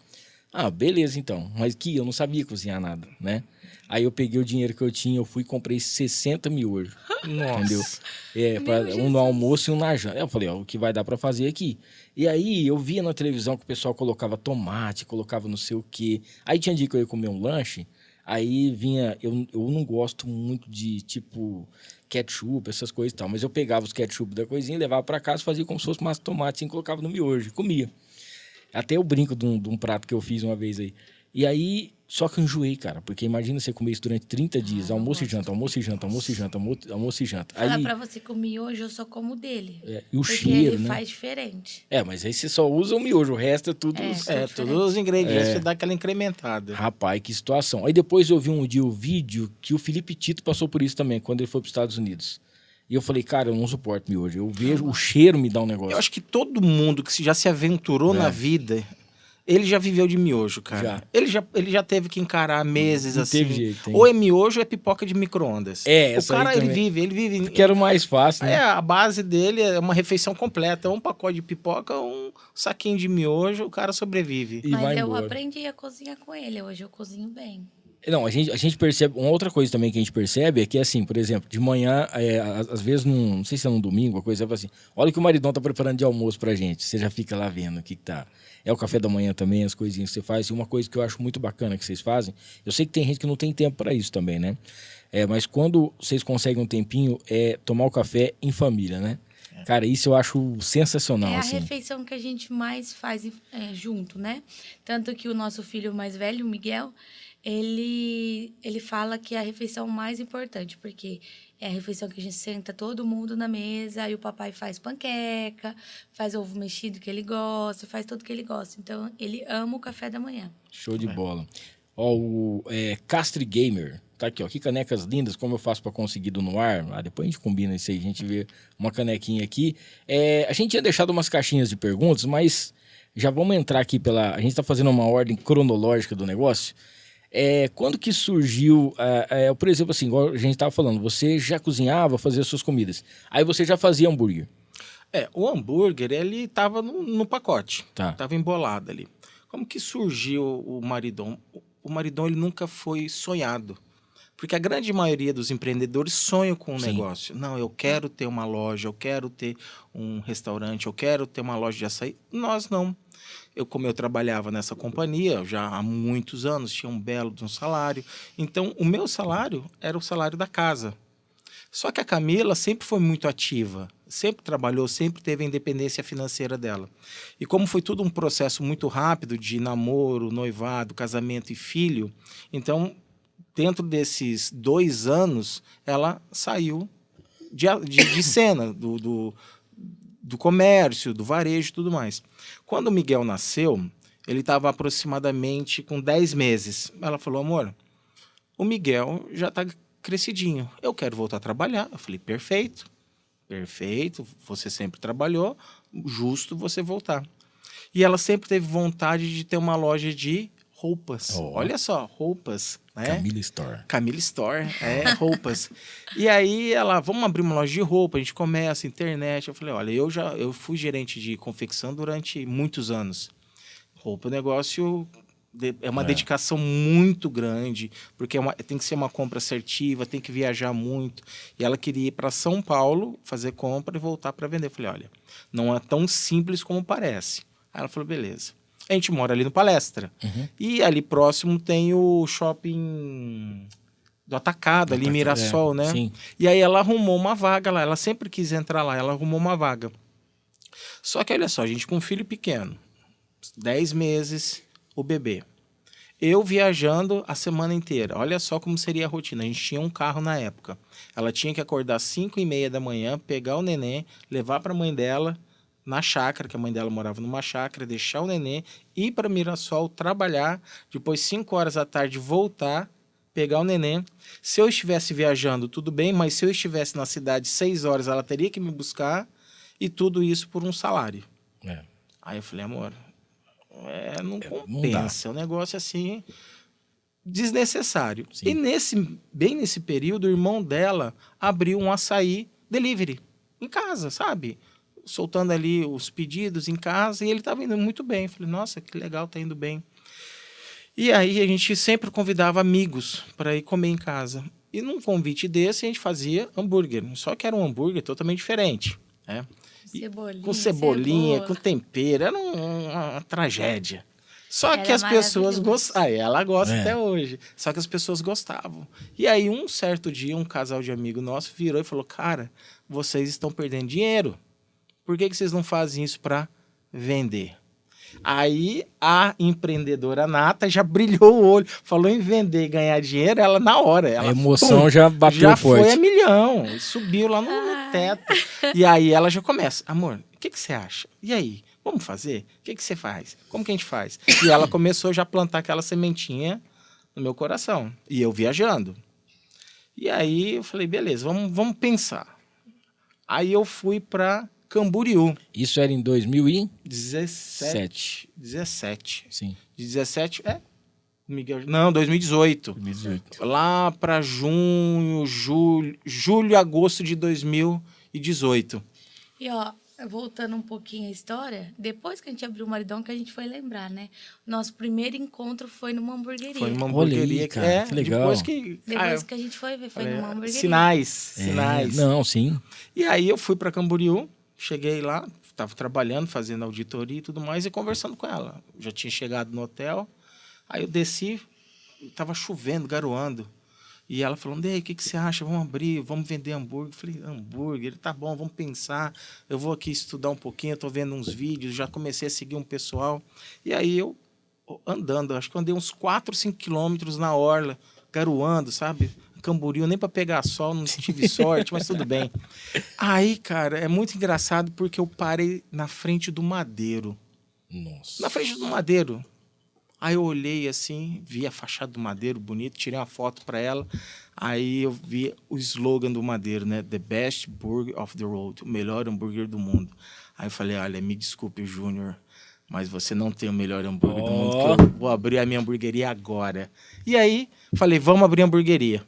Ah, beleza então. Mas que eu não sabia cozinhar nada, né? Aí eu peguei o dinheiro que eu tinha, eu fui e comprei 60 miojos. Nossa. Entendeu? Um no almoço e um na janta. Eu falei, ó, o que vai dar pra fazer aqui? E aí eu via na televisão que o pessoal colocava tomate, colocava não sei o quê. Aí tinha dia que eu ia comer um lanche, aí vinha... Eu não gosto muito de, tipo, ketchup, essas coisas e tal. Mas eu pegava os ketchup da coisinha, levava pra casa, fazia como se fosse massa de tomate, assim, colocava no miojo, comia. Até eu brinco de um prato que eu fiz uma vez aí. E aí, só que eu enjoei, cara. Porque imagina você comer isso durante 30 dias. Almoço e janta, almoço e janta, almoço e janta, almoço e janta. Fala Aí, pra você que o miojo eu só como dele. e o porque cheiro, ele né? faz diferente. Mas aí você só usa o miojo, o resto é tudo... Todos os ingredientes você dá aquela incrementada. Rapaz, que situação. Aí depois eu vi um dia o vídeo que o Felipe Tito passou por isso também, quando ele foi para os Estados Unidos. E eu falei, cara, eu não suporto miojo. Eu vejo, o cheiro me dá um negócio. Eu acho que todo mundo que já se aventurou na vida, ele já viveu de miojo, cara. Ele já teve que encarar meses Não assim. teve jeito, hein? Ou é miojo ou é pipoca de micro-ondas. O O cara, ele também. vive... Que era o mais fácil, né? A base dele é uma refeição completa. Um pacote de pipoca, um saquinho de miojo, o cara sobrevive. E Mas vai eu embora. aprendi a cozinhar com ele. Hoje eu cozinho bem. Não, a gente percebe... Uma outra coisa também que a gente percebe é que, assim, por exemplo, de manhã, às vezes, não sei se é num domingo, uma coisa assim, olha o que o maridão tá preparando de almoço pra gente. Você já fica lá vendo o que tá... É o café da manhã também, as coisinhas que você faz. E uma coisa que eu acho muito bacana que vocês fazem, eu sei que tem gente que não tem tempo pra isso também, né? Mas quando vocês conseguem um tempinho, é tomar o café em família, né? Cara, isso eu acho sensacional, É a assim. refeição que a gente mais faz junto, né? Tanto que o nosso filho mais velho, o Miguel, ele fala que é a refeição mais importante, porque é a refeição que a gente senta todo mundo na mesa, e o papai faz panqueca, faz ovo mexido que ele gosta, faz tudo que ele gosta. Então, ele ama o café da manhã. Show de bola. Ó, o Castri Gamer, tá aqui, ó. Que canecas lindas, como eu faço pra conseguir do Noir? Depois a gente combina isso aí, a gente vê uma canequinha aqui. A gente tinha deixado umas caixinhas de perguntas, mas já vamos entrar aqui a gente tá fazendo uma ordem cronológica do negócio. Quando que surgiu, por exemplo, assim, igual a gente estava falando, você já cozinhava, fazia suas comidas. Aí você já fazia hambúrguer. O hambúrguer, ele tava no pacote. Tá. Tava embolado ali. Como que surgiu o maridão? O maridão, ele nunca foi sonhado. Porque a grande maioria dos empreendedores sonham com um negócio. Não, eu quero ter uma loja, eu quero ter um restaurante, eu quero ter uma loja de açaí. Nós não. Como eu trabalhava nessa companhia já há muitos anos, tinha um belo de um salário. Então, o meu salário era o salário da casa. Só que a Camila sempre foi muito ativa, sempre trabalhou, sempre teve a independência financeira dela. E como foi tudo um processo muito rápido de namoro, noivado, casamento e filho, então, dentro desses 2 anos, ela saiu de cena, do comércio, do varejo e tudo mais. Quando o Miguel nasceu, ele estava aproximadamente com 10 meses. Ela falou, amor, o Miguel já está crescidinho, eu quero voltar a trabalhar. Eu falei, perfeito, você sempre trabalhou, justo você voltar. E ela sempre teve vontade de ter uma loja de roupas. Olha só, roupas, né? Camila Store, roupas. E aí ela, vamos abrir uma loja de roupa, a gente começa, internet. Eu falei, olha, eu fui gerente de confecção durante muitos anos. Roupa, o negócio é uma dedicação muito grande, porque tem que ser uma compra assertiva, tem que viajar muito. E ela queria ir para São Paulo, fazer compra e voltar para vender. Eu falei, olha, não é tão simples como parece. Aí ela falou, beleza. A gente mora ali no Palestra. E ali próximo tem o shopping do Atacado, ali em Mirassol, né? Sim. E aí ela arrumou uma vaga lá. Ela sempre quis entrar lá, ela arrumou uma vaga. Só que olha só, a gente com um filho pequeno, 10 meses, o bebê. Eu viajando a semana inteira. Olha só como seria a rotina. A gente tinha um carro na época. Ela tinha que acordar às 5h30 da manhã, pegar o neném, levar para a mãe dela na chácara, que a mãe dela morava numa chácara, deixar o neném, ir para Mirassol, trabalhar, depois 5 horas da tarde voltar, pegar o neném. Se eu estivesse viajando, tudo bem, mas se eu estivesse na cidade 6 horas, ela teria que me buscar, e tudo isso por um salário. Aí eu falei, amor, não compensa, é um negócio assim... desnecessário. Sim. E bem nesse período, o irmão dela abriu um açaí delivery em casa, sabe? Soltando ali os pedidos em casa, e ele estava indo muito bem. Eu falei, nossa, que legal, tá indo bem. E aí a gente sempre convidava amigos para ir comer em casa. E num convite desse a gente fazia hambúrguer, só que era um hambúrguer totalmente diferente, né? Com cebolinha, com tempero, era uma tragédia. Só Era que as pessoas maravilhoso. gostavam. Ela gosta É. até hoje. Só que as pessoas gostavam. E aí, um certo dia, um casal de amigo nosso virou e falou, cara, vocês estão perdendo dinheiro. Por que vocês não fazem isso para vender? Aí, a empreendedora nata já brilhou o olho. Falou em vender e ganhar dinheiro, ela na hora. Ela, A emoção já bateu já forte. foi a milhão. Subiu lá no teto. E aí, ela já começa. Amor, o que você acha? E aí? Vamos fazer? O que você faz? Como que a gente faz? E ela começou já a plantar aquela sementinha no meu coração. E eu viajando. E aí eu falei, beleza, vamos pensar. Aí eu fui para Camboriú. Isso era em 2007. 17. Sim, De 17, Miguel, não, 2018. 2018. Lá para junho, julho, agosto de 2018. E ó, voltando um pouquinho à história, depois que a gente abriu o Maridão, que a gente foi lembrar, né? Nosso primeiro encontro foi numa hamburgueria. Foi numa Olha aí, hamburgueria. cara, que legal. Depois que a gente foi ver, foi numa hamburgueria. Sinais. Não, sim. E aí eu fui para Camboriú, cheguei lá, estava trabalhando, fazendo auditoria e tudo mais, e conversando com ela. Já tinha chegado no hotel, aí eu desci, estava chovendo, garoando. E ela falou, Ndei, o que você acha? Vamos abrir, vamos vender hambúrguer. Eu falei, hambúrguer? Tá bom, vamos pensar. Eu vou aqui estudar um pouquinho, eu tô vendo uns vídeos, já comecei a seguir um pessoal. E aí eu, andando, acho que andei uns 4, 5 quilômetros na orla, garoando, sabe? Camboriú, nem para pegar sol, não tive sorte, mas tudo bem. Aí, cara, é muito engraçado porque eu parei na frente do Madeiro. Nossa. Na frente do Madeiro. Aí eu olhei assim, vi a fachada do Madeiro bonito, tirei uma foto para ela. Aí eu vi o slogan do Madeiro, né? The best burger of the road, o melhor hambúrguer do mundo. Aí eu falei, olha, me desculpe, Júnior, mas você não tem o melhor hambúrguer do mundo, que eu vou abrir a minha hamburgueria agora. E aí, falei, vamos abrir a hamburgueria.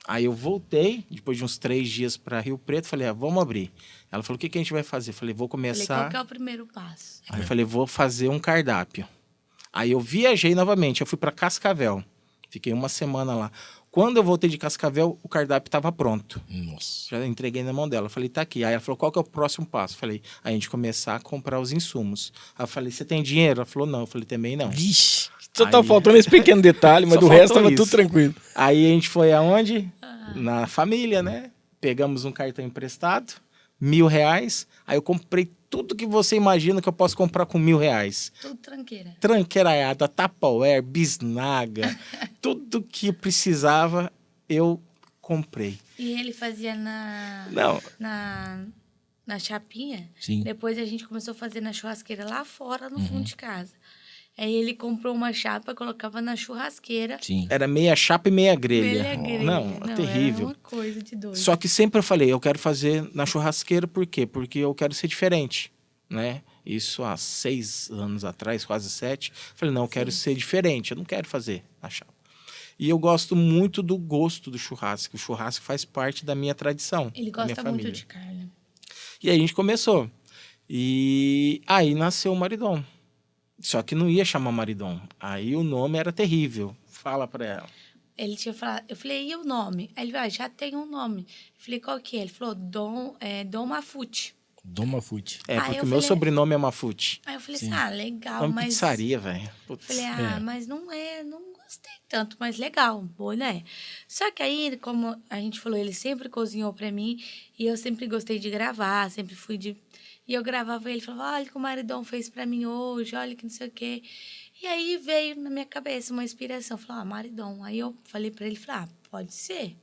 Aí eu voltei, depois de uns 3 dias para Rio Preto, falei, vamos abrir. Ela falou, o que a gente vai fazer? Eu falei, vou começar... Falei, qual que é o primeiro passo? Aí eu falei, vou fazer um cardápio. Aí eu viajei novamente, eu fui para Cascavel. Fiquei uma semana lá. Quando eu voltei de Cascavel, o cardápio estava pronto. Nossa. Já entreguei na mão dela. Eu falei, tá aqui. Aí ela falou, qual que é o próximo passo? Eu falei, a gente começar a comprar os insumos. Aí eu falei, você tem dinheiro? Ela falou, não. Eu falei, também não. Vixe, só Aí- tá faltando esse pequeno detalhe, mas Só do resto faltou tava isso. tudo tranquilo. Aí a gente foi aonde? Na família, né? Pegamos um cartão emprestado, R$1.000. Aí eu comprei tudo que você imagina que eu posso comprar com R$1.000. Tudo tranqueira. Tranqueiraiada, Tupperware, bisnaga, tudo que precisava eu comprei. E ele fazia na chapinha. Sim. Depois a gente começou a fazer na churrasqueira lá fora, no fundo de casa. Aí ele comprou uma chapa, colocava na churrasqueira. Sim. Era meia chapa e meia grelha. Meia grelha. Não, é terrível. Era uma coisa de doido. Só que sempre eu falei, eu quero fazer na churrasqueira, por quê? Porque eu quero ser diferente, né? Isso há 6 anos atrás, quase 7. Falei, não, eu quero ser diferente, eu não quero fazer na chapa. E eu gosto muito do gosto do churrasco. O churrasco faz parte da minha tradição. Ele da minha gosta muito família. de carne. E aí a gente começou. E aí nasceu o Maridom. Só que não ia chamar Maridom. Aí o nome era terrível. Fala pra ela. Ele tinha falado, eu falei, e o nome? Aí ele, já tem um nome. Eu falei, qual que é? Ele falou, Dom Mafute. Doma Fute. É, Aí porque eu o meu falei- sobrenome é Mafute. Aí eu falei Sim. assim, legal, É uma mas... pizzaria, velho. Putz. Falei, É. mas não gostei tanto, mas legal, boa, né? Só que aí, como a gente falou, ele sempre cozinhou pra mim e eu sempre gostei de gravar, sempre fui de... E eu gravava ele, falava, olha o que o Maridom fez pra mim hoje, olha que não sei o quê. E aí veio na minha cabeça uma inspiração, falei, Maridom. Aí eu falei pra ele, falei, pode ser.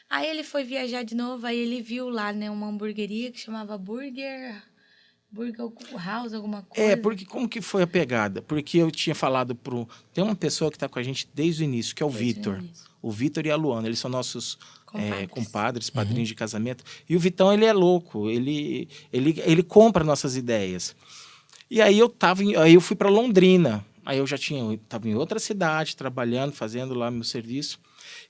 Aí ele foi viajar de novo, aí ele viu lá, né, uma hamburgueria que chamava Burger House, alguma coisa. É, porque como que foi a pegada? Porque eu tinha falado pro... Tem uma pessoa que tá com a gente desde o início, que é o Desde o Vitor. início. O Vitor e a Luana, eles são nossos Compadres. compadres, padrinhos de casamento. E o Vitão, ele é louco, ele compra nossas ideias. E aí aí eu fui para Londrina. Aí eu estava em outra cidade, trabalhando, fazendo lá meu serviço,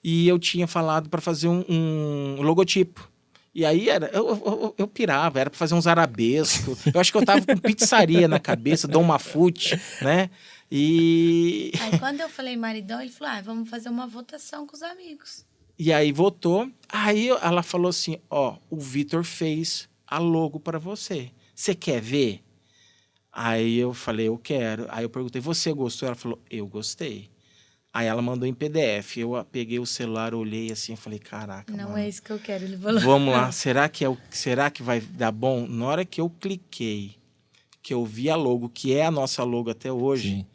e eu tinha falado para fazer um logotipo. E aí eu pirava, era para fazer uns arabescos. Eu acho que eu tava com pizzaria na cabeça, Dom Mafute, né? E Aí quando eu falei maridão, ele falou, vamos fazer uma votação com os amigos. E aí votou. Aí ela falou assim, o Vitor fez a logo para você. Você quer ver? Aí eu falei, eu quero. Aí eu perguntei, você gostou? Ela falou, eu gostei. Aí ela mandou em PDF. Eu peguei o celular, olhei assim, falei, caraca, Não mano, é isso que eu quero, ele falou. vamos lá, será que vai dar bom? Na hora que eu cliquei, que eu vi a logo, que é a nossa logo até hoje, Sim.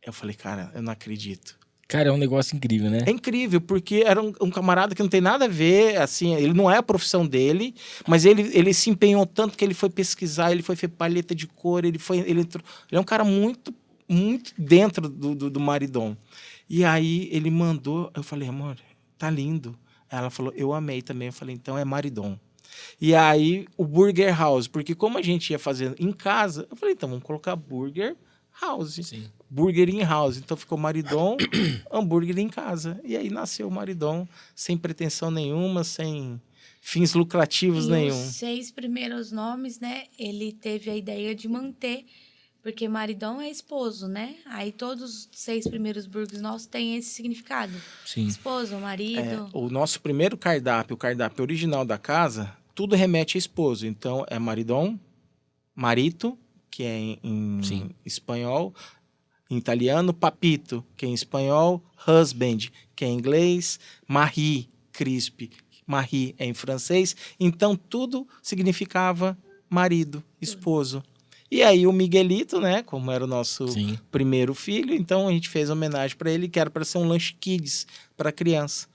eu falei, cara, eu não acredito. Cara, é um negócio incrível, né? É incrível, porque era um camarada que não tem nada a ver, assim, ele não é a profissão dele, mas ele se empenhou tanto que ele foi pesquisar, ele foi ver paleta de cor, ele é um cara muito, muito dentro do maridom. E aí ele mandou, eu falei, amor, tá lindo. Ela falou, eu amei também. Eu falei, então é maridom. E aí o Burger House, porque como a gente ia fazer em casa, eu falei, então vamos colocar Burger House. Sim. Burger in House. Então ficou maridom, hambúrguer em casa. E aí nasceu o maridom, sem pretensão nenhuma, sem fins lucrativos nenhum. Os 6 primeiros nomes, né, ele teve a ideia de manter, porque maridom é esposo, né? Aí todos os 6 primeiros burgers nossos têm esse significado. Sim. Esposo, marido. O nosso primeiro cardápio, o cardápio original da casa, tudo remete a esposo. Então é maridom, marito, que é em espanhol, em italiano, papito, que é em espanhol, husband, que é em inglês, mari, crisp, mari é em francês. Então tudo significava marido, esposo. E aí o Miguelito, né, como era o nosso primeiro filho, então a gente fez homenagem para ele, que era para ser um lanche kids para criança.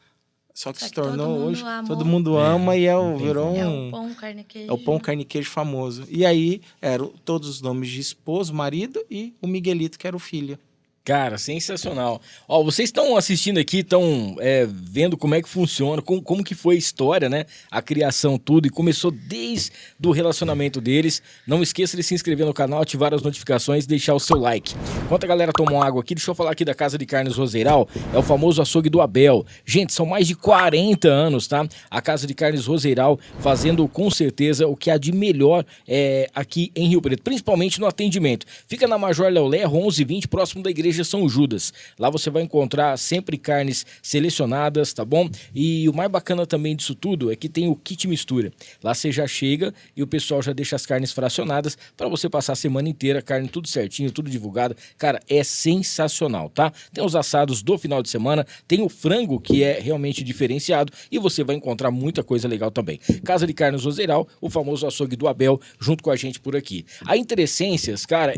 Só que se tornou hoje, todo mundo ama e virou o pão carne queijo. É o pão carne queijo famoso. E aí eram todos os nomes de esposo, marido e o Miguelito, que era o filho. Cara, sensacional. Ó, vocês estão assistindo aqui, estão vendo como é que funciona, como que foi a história, né? A criação, tudo, e começou desde o relacionamento deles. Não esqueça de se inscrever no canal, ativar as notificações e deixar o seu like. Enquanto a galera toma uma água aqui, deixa eu falar aqui da Casa de Carnes Roseiral, é o famoso açougue do Abel. Gente, são mais de 40 anos, tá? A Casa de Carnes Roseiral fazendo com certeza o que há de melhor aqui em Rio Preto, principalmente no atendimento. Fica na Major Léo Lerro, 1120, próximo da Igreja São Judas. Lá você vai encontrar sempre carnes selecionadas, tá bom? E o mais bacana também disso tudo é que tem o kit mistura. Lá você já chega e o pessoal já deixa as carnes fracionadas para você passar a semana inteira, carne tudo certinho, tudo divulgado. Cara, é sensacional, tá? Tem os assados do final de semana, tem o frango que é realmente diferenciado e você vai encontrar muita coisa legal também. Casa de Carnes Roseiral, o famoso açougue do Abel, junto com a gente por aqui. A Interessências, cara,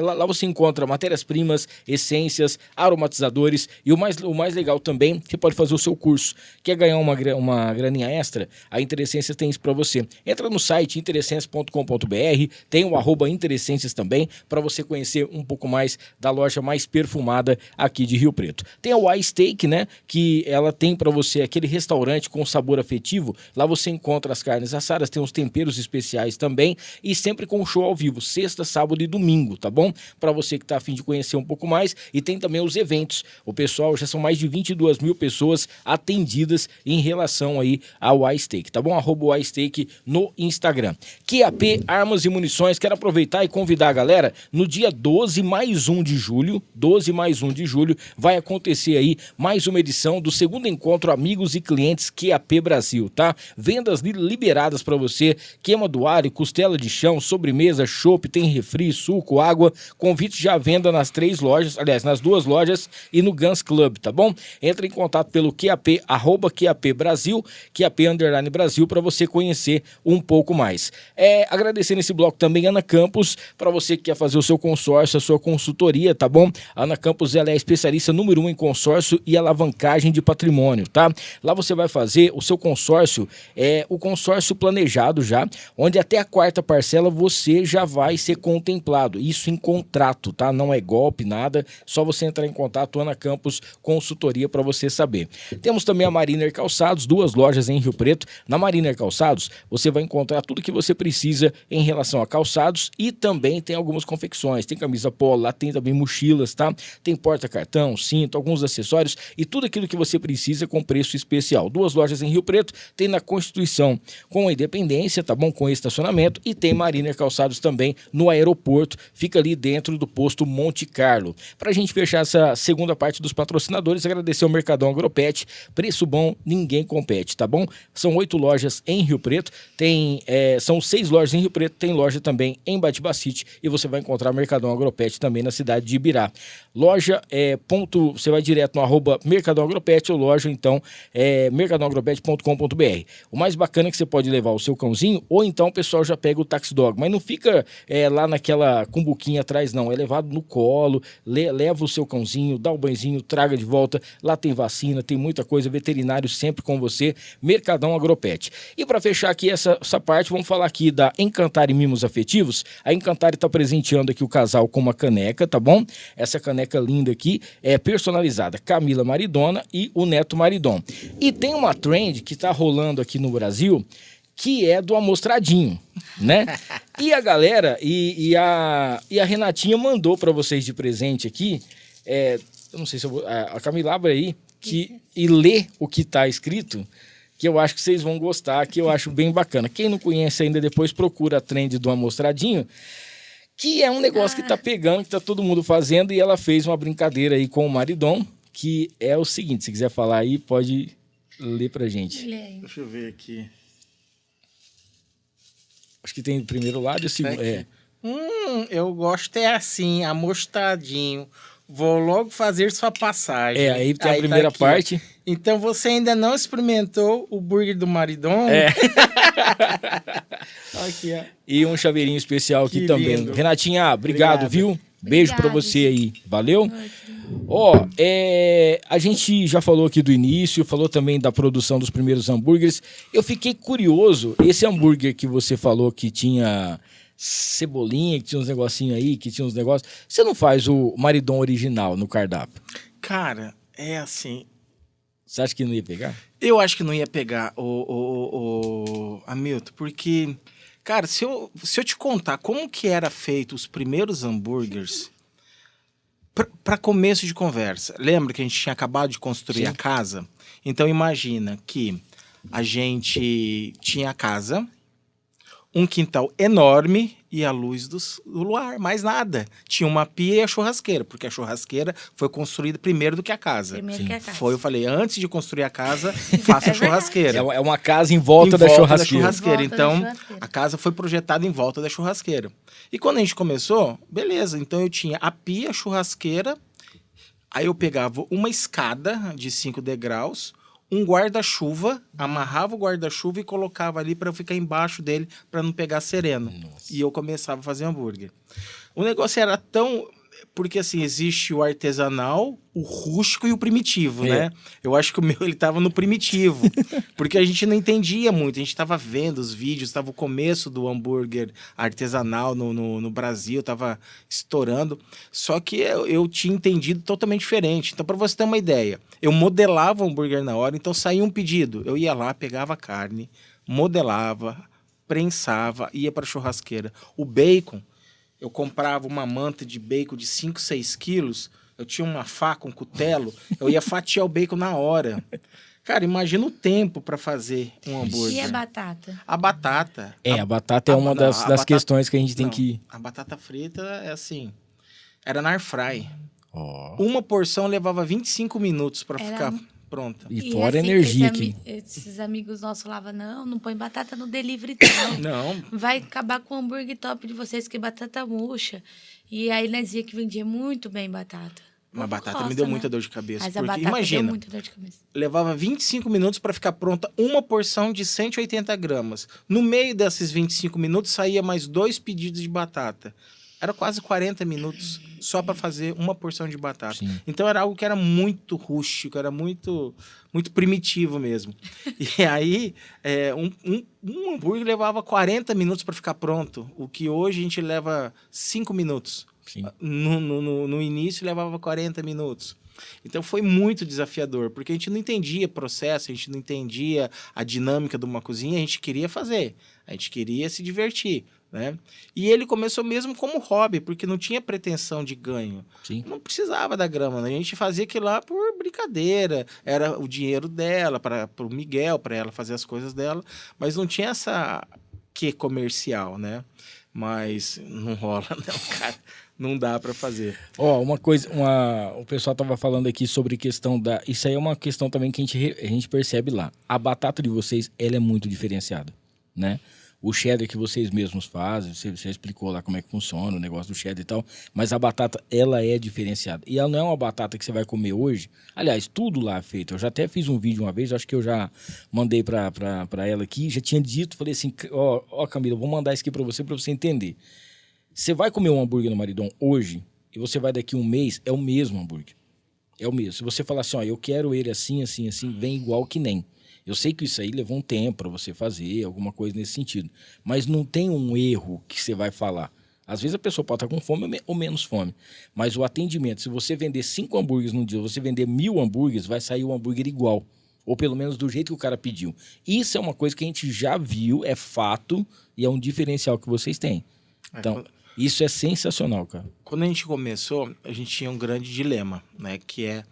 lá você encontra matérias-primas, essências, aromatizadores e o mais legal também, você pode fazer o seu curso. Quer ganhar uma graninha extra? A Interessências tem isso para você. Entra no site interessências.com.br, tem o @interessências também, para você conhecer um pouco mais da loja mais perfumada aqui de Rio Preto. Tem a Y-Steak, né, que ela tem para você aquele restaurante com sabor afetivo. Lá você encontra as carnes assadas, tem os temperos especiais também e sempre com show ao vivo, sexta, sábado e domingo, tá bom? Para você que tá a fim de conhecer um pouco mais, e tem também os eventos. O pessoal, já são mais de 22 mil pessoas atendidas em relação aí ao iSteak, tá bom? @iSteak no Instagram. QAP Armas e Munições, quero aproveitar e convidar a galera, no dia 12+1 de julho, vai acontecer aí mais uma edição do segundo encontro Amigos e Clientes QAP Brasil, tá? Vendas liberadas para você, queima do alho, costela de chão, sobremesa, chopp, tem refri, suco, água, convite já à venda nas 3 lojas, aliás, nas 2 lojas e no Guns Club, tá bom? Entre em contato pelo QAP, @QAP Brasil, QAP Brasil, para você conhecer um pouco mais. Agradecendo esse bloco também, Ana Campos, para você que quer fazer o seu consórcio, a sua consultoria, tá bom? A Ana Campos, ela é a especialista número 1 em consórcio e alavancagem de patrimônio, tá? Lá você vai fazer o seu consórcio, o consórcio planejado já, onde até a 4ª parcela você já vai ser contemplado. Isso em contrato, tá? Não é golpe, nada. nada, só você entrar em contato, Ana Campos Consultoria, para você saber. Temos também a Mariner Calçados, 2 lojas em Rio Preto. Na Mariner Calçados, você vai encontrar tudo que você precisa em relação a calçados e também tem algumas confecções. Tem camisa polo, lá tem também mochilas, tá? Tem porta-cartão, cinto, alguns acessórios e tudo aquilo que você precisa com preço especial. 2 lojas em Rio Preto, tem na Constituição com a Independência, tá bom? Com estacionamento, e tem Mariner Calçados também no aeroporto, fica ali dentro do posto Monte Carlo. Pra gente fechar essa segunda parte dos patrocinadores, agradecer ao Mercadão Agropet, preço bom, ninguém compete, tá bom? São 8 lojas em Rio Preto, são 6 lojas em Rio Preto, tem loja também em Batibacite e você vai encontrar Mercadão Agropet também na cidade de Ibirá. Loja, você vai direto no @Mercadão Agropet ou loja, então, mercadãoagropet.com.br. O mais bacana é que você pode levar o seu cãozinho ou então o pessoal já pega o taxi dog, mas não fica lá naquela cumbuquinha atrás, não. É levado no colo, leva o seu cãozinho, dá o banhozinho, traga de volta. Lá tem vacina, tem muita coisa, veterinário sempre com você, Mercadão Agropet. E para fechar aqui essa parte, vamos falar aqui da Encantare Mimos Afetivos. A Encantare está presenteando aqui o casal com uma caneca, tá bom? Essa caneca linda aqui é personalizada, Camila Maridona e o Neto Maridon. E tem uma trend que tá rolando aqui no Brasil, que é do amostradinho, né? E a galera, e a Renatinha mandou para vocês de presente aqui, eu não sei se eu vou... A Camila abre aí e lê o que tá escrito, que eu acho que vocês vão gostar, que eu acho bem bacana. Quem não conhece ainda, depois procura a trend do amostradinho, que é um negócio que tá pegando, que tá todo mundo fazendo, e ela fez uma brincadeira aí com o Maridon, que é o seguinte, se quiser falar aí, pode ler pra gente. Deixa eu ver aqui. Acho que tem o primeiro lado e o segundo. Eu gosto assim, amostradinho. Vou logo fazer sua passagem. Aí tem a primeira parte. Então você ainda não experimentou o burger do Maridon? Aqui, ó. E um chaveirinho especial aqui Que também. lindo. Renatinha, obrigado, viu? Beijo pra você aí. Valeu? A gente já falou aqui do início, falou também da produção dos primeiros hambúrgueres. Eu fiquei curioso, esse hambúrguer que você falou que tinha cebolinha, que tinha uns negocinhos aí, que tinha uns negócios. Você não faz o Maridon original no cardápio? Cara, é assim... Você acha que não ia pegar? Eu acho que não ia pegar, Hamilton, porque... Cara, se eu te contar como que era feito os primeiros hambúrgueres, para começo de conversa, lembra que a gente tinha acabado de construir a casa? Então imagina que a gente tinha a casa, um quintal enorme e a luz do luar, mais nada. Tinha uma pia e a churrasqueira, porque a churrasqueira foi construída primeiro do que a casa. Primeiro que a casa. Eu falei, antes de construir a casa, faça a churrasqueira. É uma casa em volta da churrasqueira. Então, a casa foi projetada em volta da churrasqueira. E quando a gente começou, beleza. Então, eu tinha a pia, a churrasqueira. Aí, eu pegava uma escada de 5 degraus, um guarda-chuva, amarrava o guarda-chuva e colocava ali para eu ficar embaixo dele, para não pegar sereno. Nossa. E eu começava a fazer hambúrguer. O negócio era tão... Porque, assim, existe o artesanal, o rústico e o primitivo, né? Eu acho que o meu, ele tava no primitivo. Porque a gente não entendia muito. A gente tava vendo os vídeos, tava o começo do hambúrguer artesanal no Brasil, tava estourando. Só que eu tinha entendido totalmente diferente. Então, para você ter uma ideia, eu modelava o hambúrguer na hora, então saía um pedido. Eu ia lá, pegava a carne, modelava, prensava, ia para a churrasqueira. O bacon... Eu comprava uma manta de bacon de 5, 6 quilos, eu tinha uma faca, um cutelo, eu ia fatiar o bacon na hora. Cara, imagina o tempo para fazer um hambúrguer. E a batata? A batata. A batata é uma das questões que a gente tem que... A batata frita é assim, era na air fry. Uma porção levava 25 minutos para ficar pronta. E fora assim, energia aqui. Esses amigos nossos falavam, não põe batata no delivery não. Vai acabar com o hambúrguer top de vocês, que batata murcha. E aí nós via que vendia muito bem batata. Mas batata me deu muita dor de cabeça. Mas porque, a batata imagina, deu muita dor de cabeça. Levava 25 minutos para ficar pronta uma porção de 180 gramas. No meio desses 25 minutos, saía mais 2 pedidos de batata. Era quase 40 minutos só para fazer uma porção de batata. Sim. Então era algo que era muito rústico, era muito, muito primitivo mesmo. E aí, um hambúrguer levava 40 minutos para ficar pronto, o que hoje a gente leva 5 minutos Sim. No início levava 40 minutos. Então foi muito desafiador, porque a gente não entendia processo, a gente não entendia a dinâmica de uma cozinha, a gente queria fazer, a gente queria se divertir, né? E ele começou mesmo como hobby, porque não tinha pretensão de ganho. Sim. Não precisava da grama, né? A gente fazia aquilo lá por brincadeira, era o dinheiro dela, para o Miguel, para ela fazer as coisas dela, mas não tinha essa que comercial, né? Mas não rola, não, cara. Não dá para fazer. Ó, uma coisa, o pessoal tava falando aqui sobre questão da... Isso aí é uma questão também que a gente percebe lá. A batata de vocês, ela é muito diferenciada, né? O cheddar que vocês mesmos fazem, você explicou lá como é que funciona o negócio do cheddar e tal, mas a batata, ela é diferenciada. E ela não é uma batata que você vai comer hoje. Aliás, tudo lá é feito. Eu já até fiz um vídeo uma vez, acho que eu já mandei pra ela aqui, já tinha dito, falei assim, ó Camila, eu vou mandar isso aqui pra você entender. Você vai comer um hambúrguer no Maridon hoje e você vai daqui um mês, é o mesmo hambúrguer. É o mesmo. Se você falar assim, ó, eu quero ele assim, assim, assim, vem igual que nem. Eu sei que isso aí levou um tempo para você fazer, alguma coisa nesse sentido. Mas não tem um erro que você vai falar. Às vezes a pessoa pode estar com fome ou menos fome. Mas o atendimento, se você vender 5 hambúrgueres num dia, você vender 1000 hambúrgueres, vai sair o hambúrguer igual. Ou pelo menos do jeito que o cara pediu. Isso é uma coisa que a gente já viu, é fato, e é um diferencial que vocês têm. Então... Isso é sensacional, cara. Quando a gente começou, a gente tinha um grande dilema, né? Que é,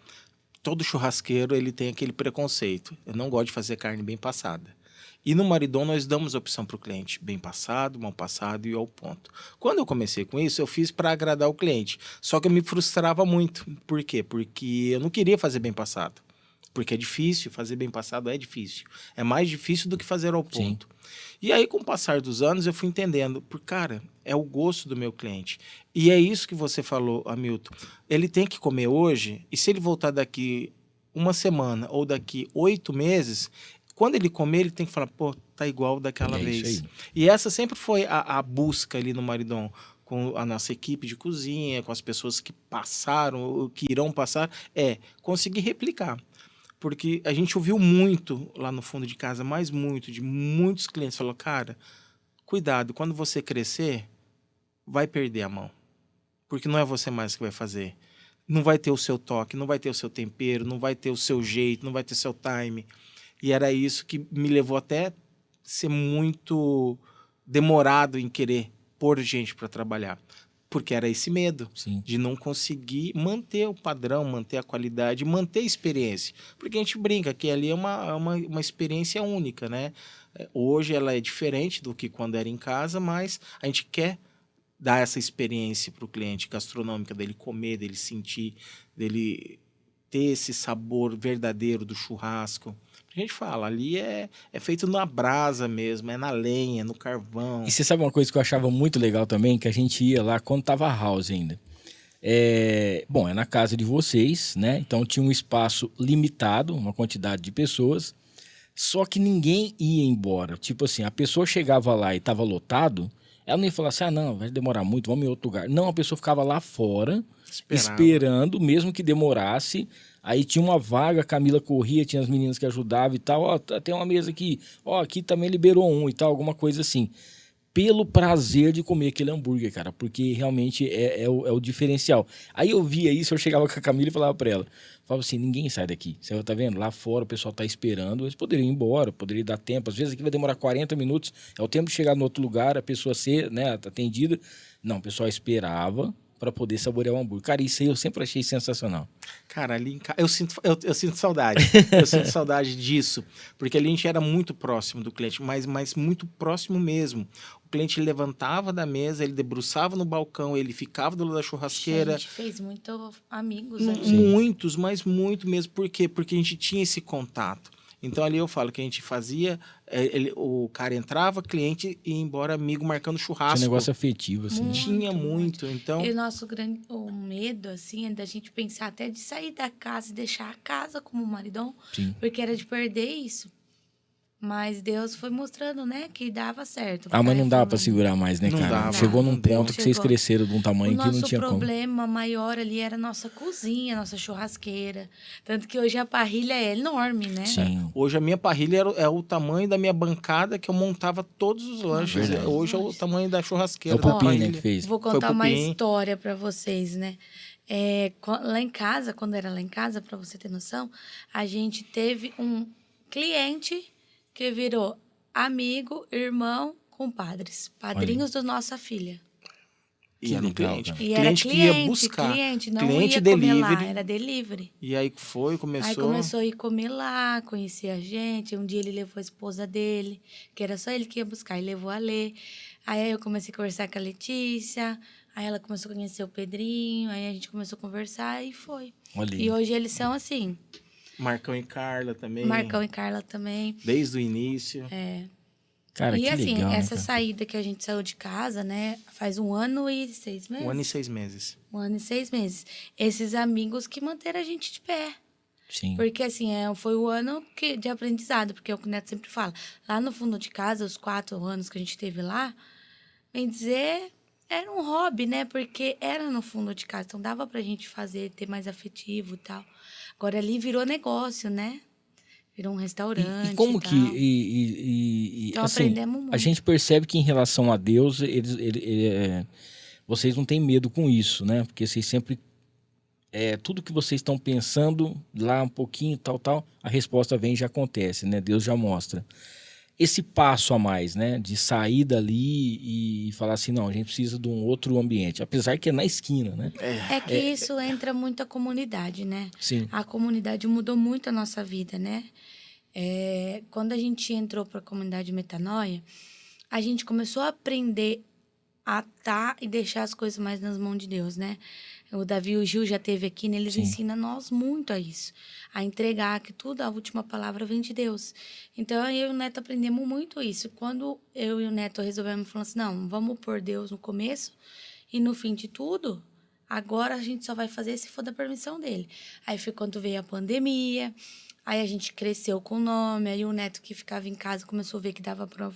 todo churrasqueiro ele tem aquele preconceito. Eu não gosto de fazer carne bem passada. E no Maridon nós damos opção para o cliente, bem passado, mal passado e ao ponto. Quando eu comecei com isso, eu fiz para agradar o cliente. Só que eu me frustrava muito. Por quê? Porque eu não queria fazer bem passado. Porque é difícil, fazer bem passado é difícil. É mais difícil do que fazer ao ponto. Sim. E aí, com o passar dos anos, eu fui entendendo. Cara, é o gosto do meu cliente. E é isso que você falou, Hamilton. Ele tem que comer hoje, e se ele voltar daqui uma semana ou daqui 8 meses, quando ele comer, ele tem que falar, pô, tá igual daquela vez. E essa sempre foi a busca ali no Maridon, com a nossa equipe de cozinha, com as pessoas que passaram, que irão passar, conseguir replicar. Porque a gente ouviu muito lá no fundo de casa, mas muito, de muitos clientes. Falou, cara, cuidado, quando você crescer, vai perder a mão. Porque não é você mais que vai fazer. Não vai ter o seu toque, não vai ter o seu tempero, não vai ter o seu jeito, não vai ter o seu time. E era isso que me levou até ser muito demorado em querer pôr gente para trabalhar. Porque era esse medo. Sim. De não conseguir manter o padrão, manter a qualidade, manter a experiência. Porque a gente brinca que ali é uma experiência única, né? Hoje ela é diferente do que quando era em casa, mas a gente quer dar essa experiência para o cliente gastronômica, dele comer, dele sentir, dele ter esse sabor verdadeiro do churrasco. A gente fala, ali é feito na brasa mesmo, é na lenha, no carvão. E você sabe uma coisa que eu achava muito legal também? Que a gente ia lá quando tava house ainda. Bom, é na casa de vocês, né? Então tinha um espaço limitado, uma quantidade de pessoas. Só que ninguém ia embora. Tipo assim, a pessoa chegava lá e tava lotado, ela não ia falar assim, não, vai demorar muito, vamos em outro lugar. Não, a pessoa ficava lá fora, esperando, mesmo que demorasse. Aí tinha uma vaga, a Camila corria, tinha as meninas que ajudavam e tal. Ó, tem uma mesa aqui. Ó, aqui também liberou um e tal, alguma coisa assim. Pelo prazer de comer aquele hambúrguer, cara. Porque realmente é o diferencial. Aí eu via isso, eu chegava com a Camila e falava pra ela. Falava assim, ninguém sai daqui. Você tá vendo? Lá fora o pessoal tá esperando. Eles poderiam ir embora, poderia dar tempo. Às vezes aqui vai demorar 40 minutos. É o tempo de chegar no outro lugar, a pessoa ser, né, atendida. Não, o pessoal esperava para poder saborear o hambúrguer. Cara, isso aí eu sempre achei sensacional. Cara, ali em casa, eu sinto saudade. Eu sinto saudade disso. Porque ali a gente era muito próximo do cliente, mas muito próximo mesmo. O cliente levantava da mesa, ele debruçava no balcão, ele ficava do lado da churrasqueira. A gente fez muitos amigos ali. Muitos, mas muito mesmo. Por quê? Porque a gente tinha esse contato. Então, ali eu falo que a gente fazia... o cara entrava, cliente ia embora, amigo, marcando churrasco. Tinha um negócio afetivo, assim. Tinha muito, então... E o medo, assim, é da gente pensar até de sair da casa e deixar a casa como Maridon. Sim. Porque era de perder isso. Mas Deus foi mostrando, né, que dava certo. Ah, mas não dá Falando. pra segurar mais, né, Não cara? dava, Chegou num não deu. ponto que vocês Chegou. cresceram de um O tamanho que não nosso tinha como. problema maior ali era a nossa cozinha, a nossa churrasqueira. Tanto que hoje a parrilha é enorme, né? Sim. Hoje a minha parrilha é o tamanho da minha bancada que eu montava todos os lanches. Verdade. Hoje é o tamanho da É churrasqueira o da Pupim, né, parrilha. que fez. Vou Foi contar uma Pupim. história pra vocês, né? Lá em casa, quando era lá em casa, pra você ter noção, a gente teve um cliente que virou amigo, irmão, compadres, padrinhos da nossa filha. E Que era um legal, cliente. cara. E era Cliente que ia buscar. cliente, não Cliente ia comer lá, delivery. era delivery. E aí começou. Aí começou a ir comer lá, conhecer a gente. Um dia ele levou a esposa dele, que era só ele que ia buscar, e levou a Lê. Aí eu comecei a conversar com a Letícia, aí ela começou a conhecer o Pedrinho, aí a gente começou a conversar e foi. Olha aí. E hoje eles são assim, Marcão e Carla também. Marcão e Carla também. Desde o início. Cara, E que assim, legal, né, essa cara? saída que a gente saiu de casa, né, faz 1 ano e 6 meses. 1 ano e 6 meses. 1 ano e 6 meses. Esses amigos que manteram a gente de pé. Sim. Porque, assim, foi o ano de aprendizado, porque é o que o Neto sempre fala. Lá no fundo de casa, os 4 anos que a gente teve lá, bem dizer, era um hobby, né? Porque era no fundo de casa, então dava pra gente fazer, ter mais afetivo e tal. Agora ali virou negócio, né? Virou um restaurante. E como e que. tal. Então Assim, aprendemos muito. a gente percebe que em relação a Deus, vocês não têm medo com isso, né? Porque vocês sempre. Tudo que vocês estão pensando lá um pouquinho, tal, a resposta vem e já acontece, né? Deus já mostra. Esse passo a mais, né? De sair dali e falar assim, não, a gente precisa de um outro ambiente. Apesar que é na esquina, né? É que isso entra muito a comunidade, né? Sim. A comunidade mudou muito a nossa vida, né? Quando a gente entrou para a comunidade Metanoia, a gente começou a aprender a estar e deixar as coisas mais nas mãos de Deus, né? O Davi e o Gil já esteve aqui, né? Eles Sim. ensinam nós muito a isso. A entregar que tudo, a última palavra vem de Deus. Então, eu e o Neto aprendemos muito isso. Quando eu e o Neto resolvemos falar assim, não, vamos pôr Deus no começo e no fim de tudo, agora a gente só vai fazer se for da permissão dele. Aí foi quando veio a pandemia, aí a gente cresceu com o nome, aí o Neto que ficava em casa começou a ver que dava pra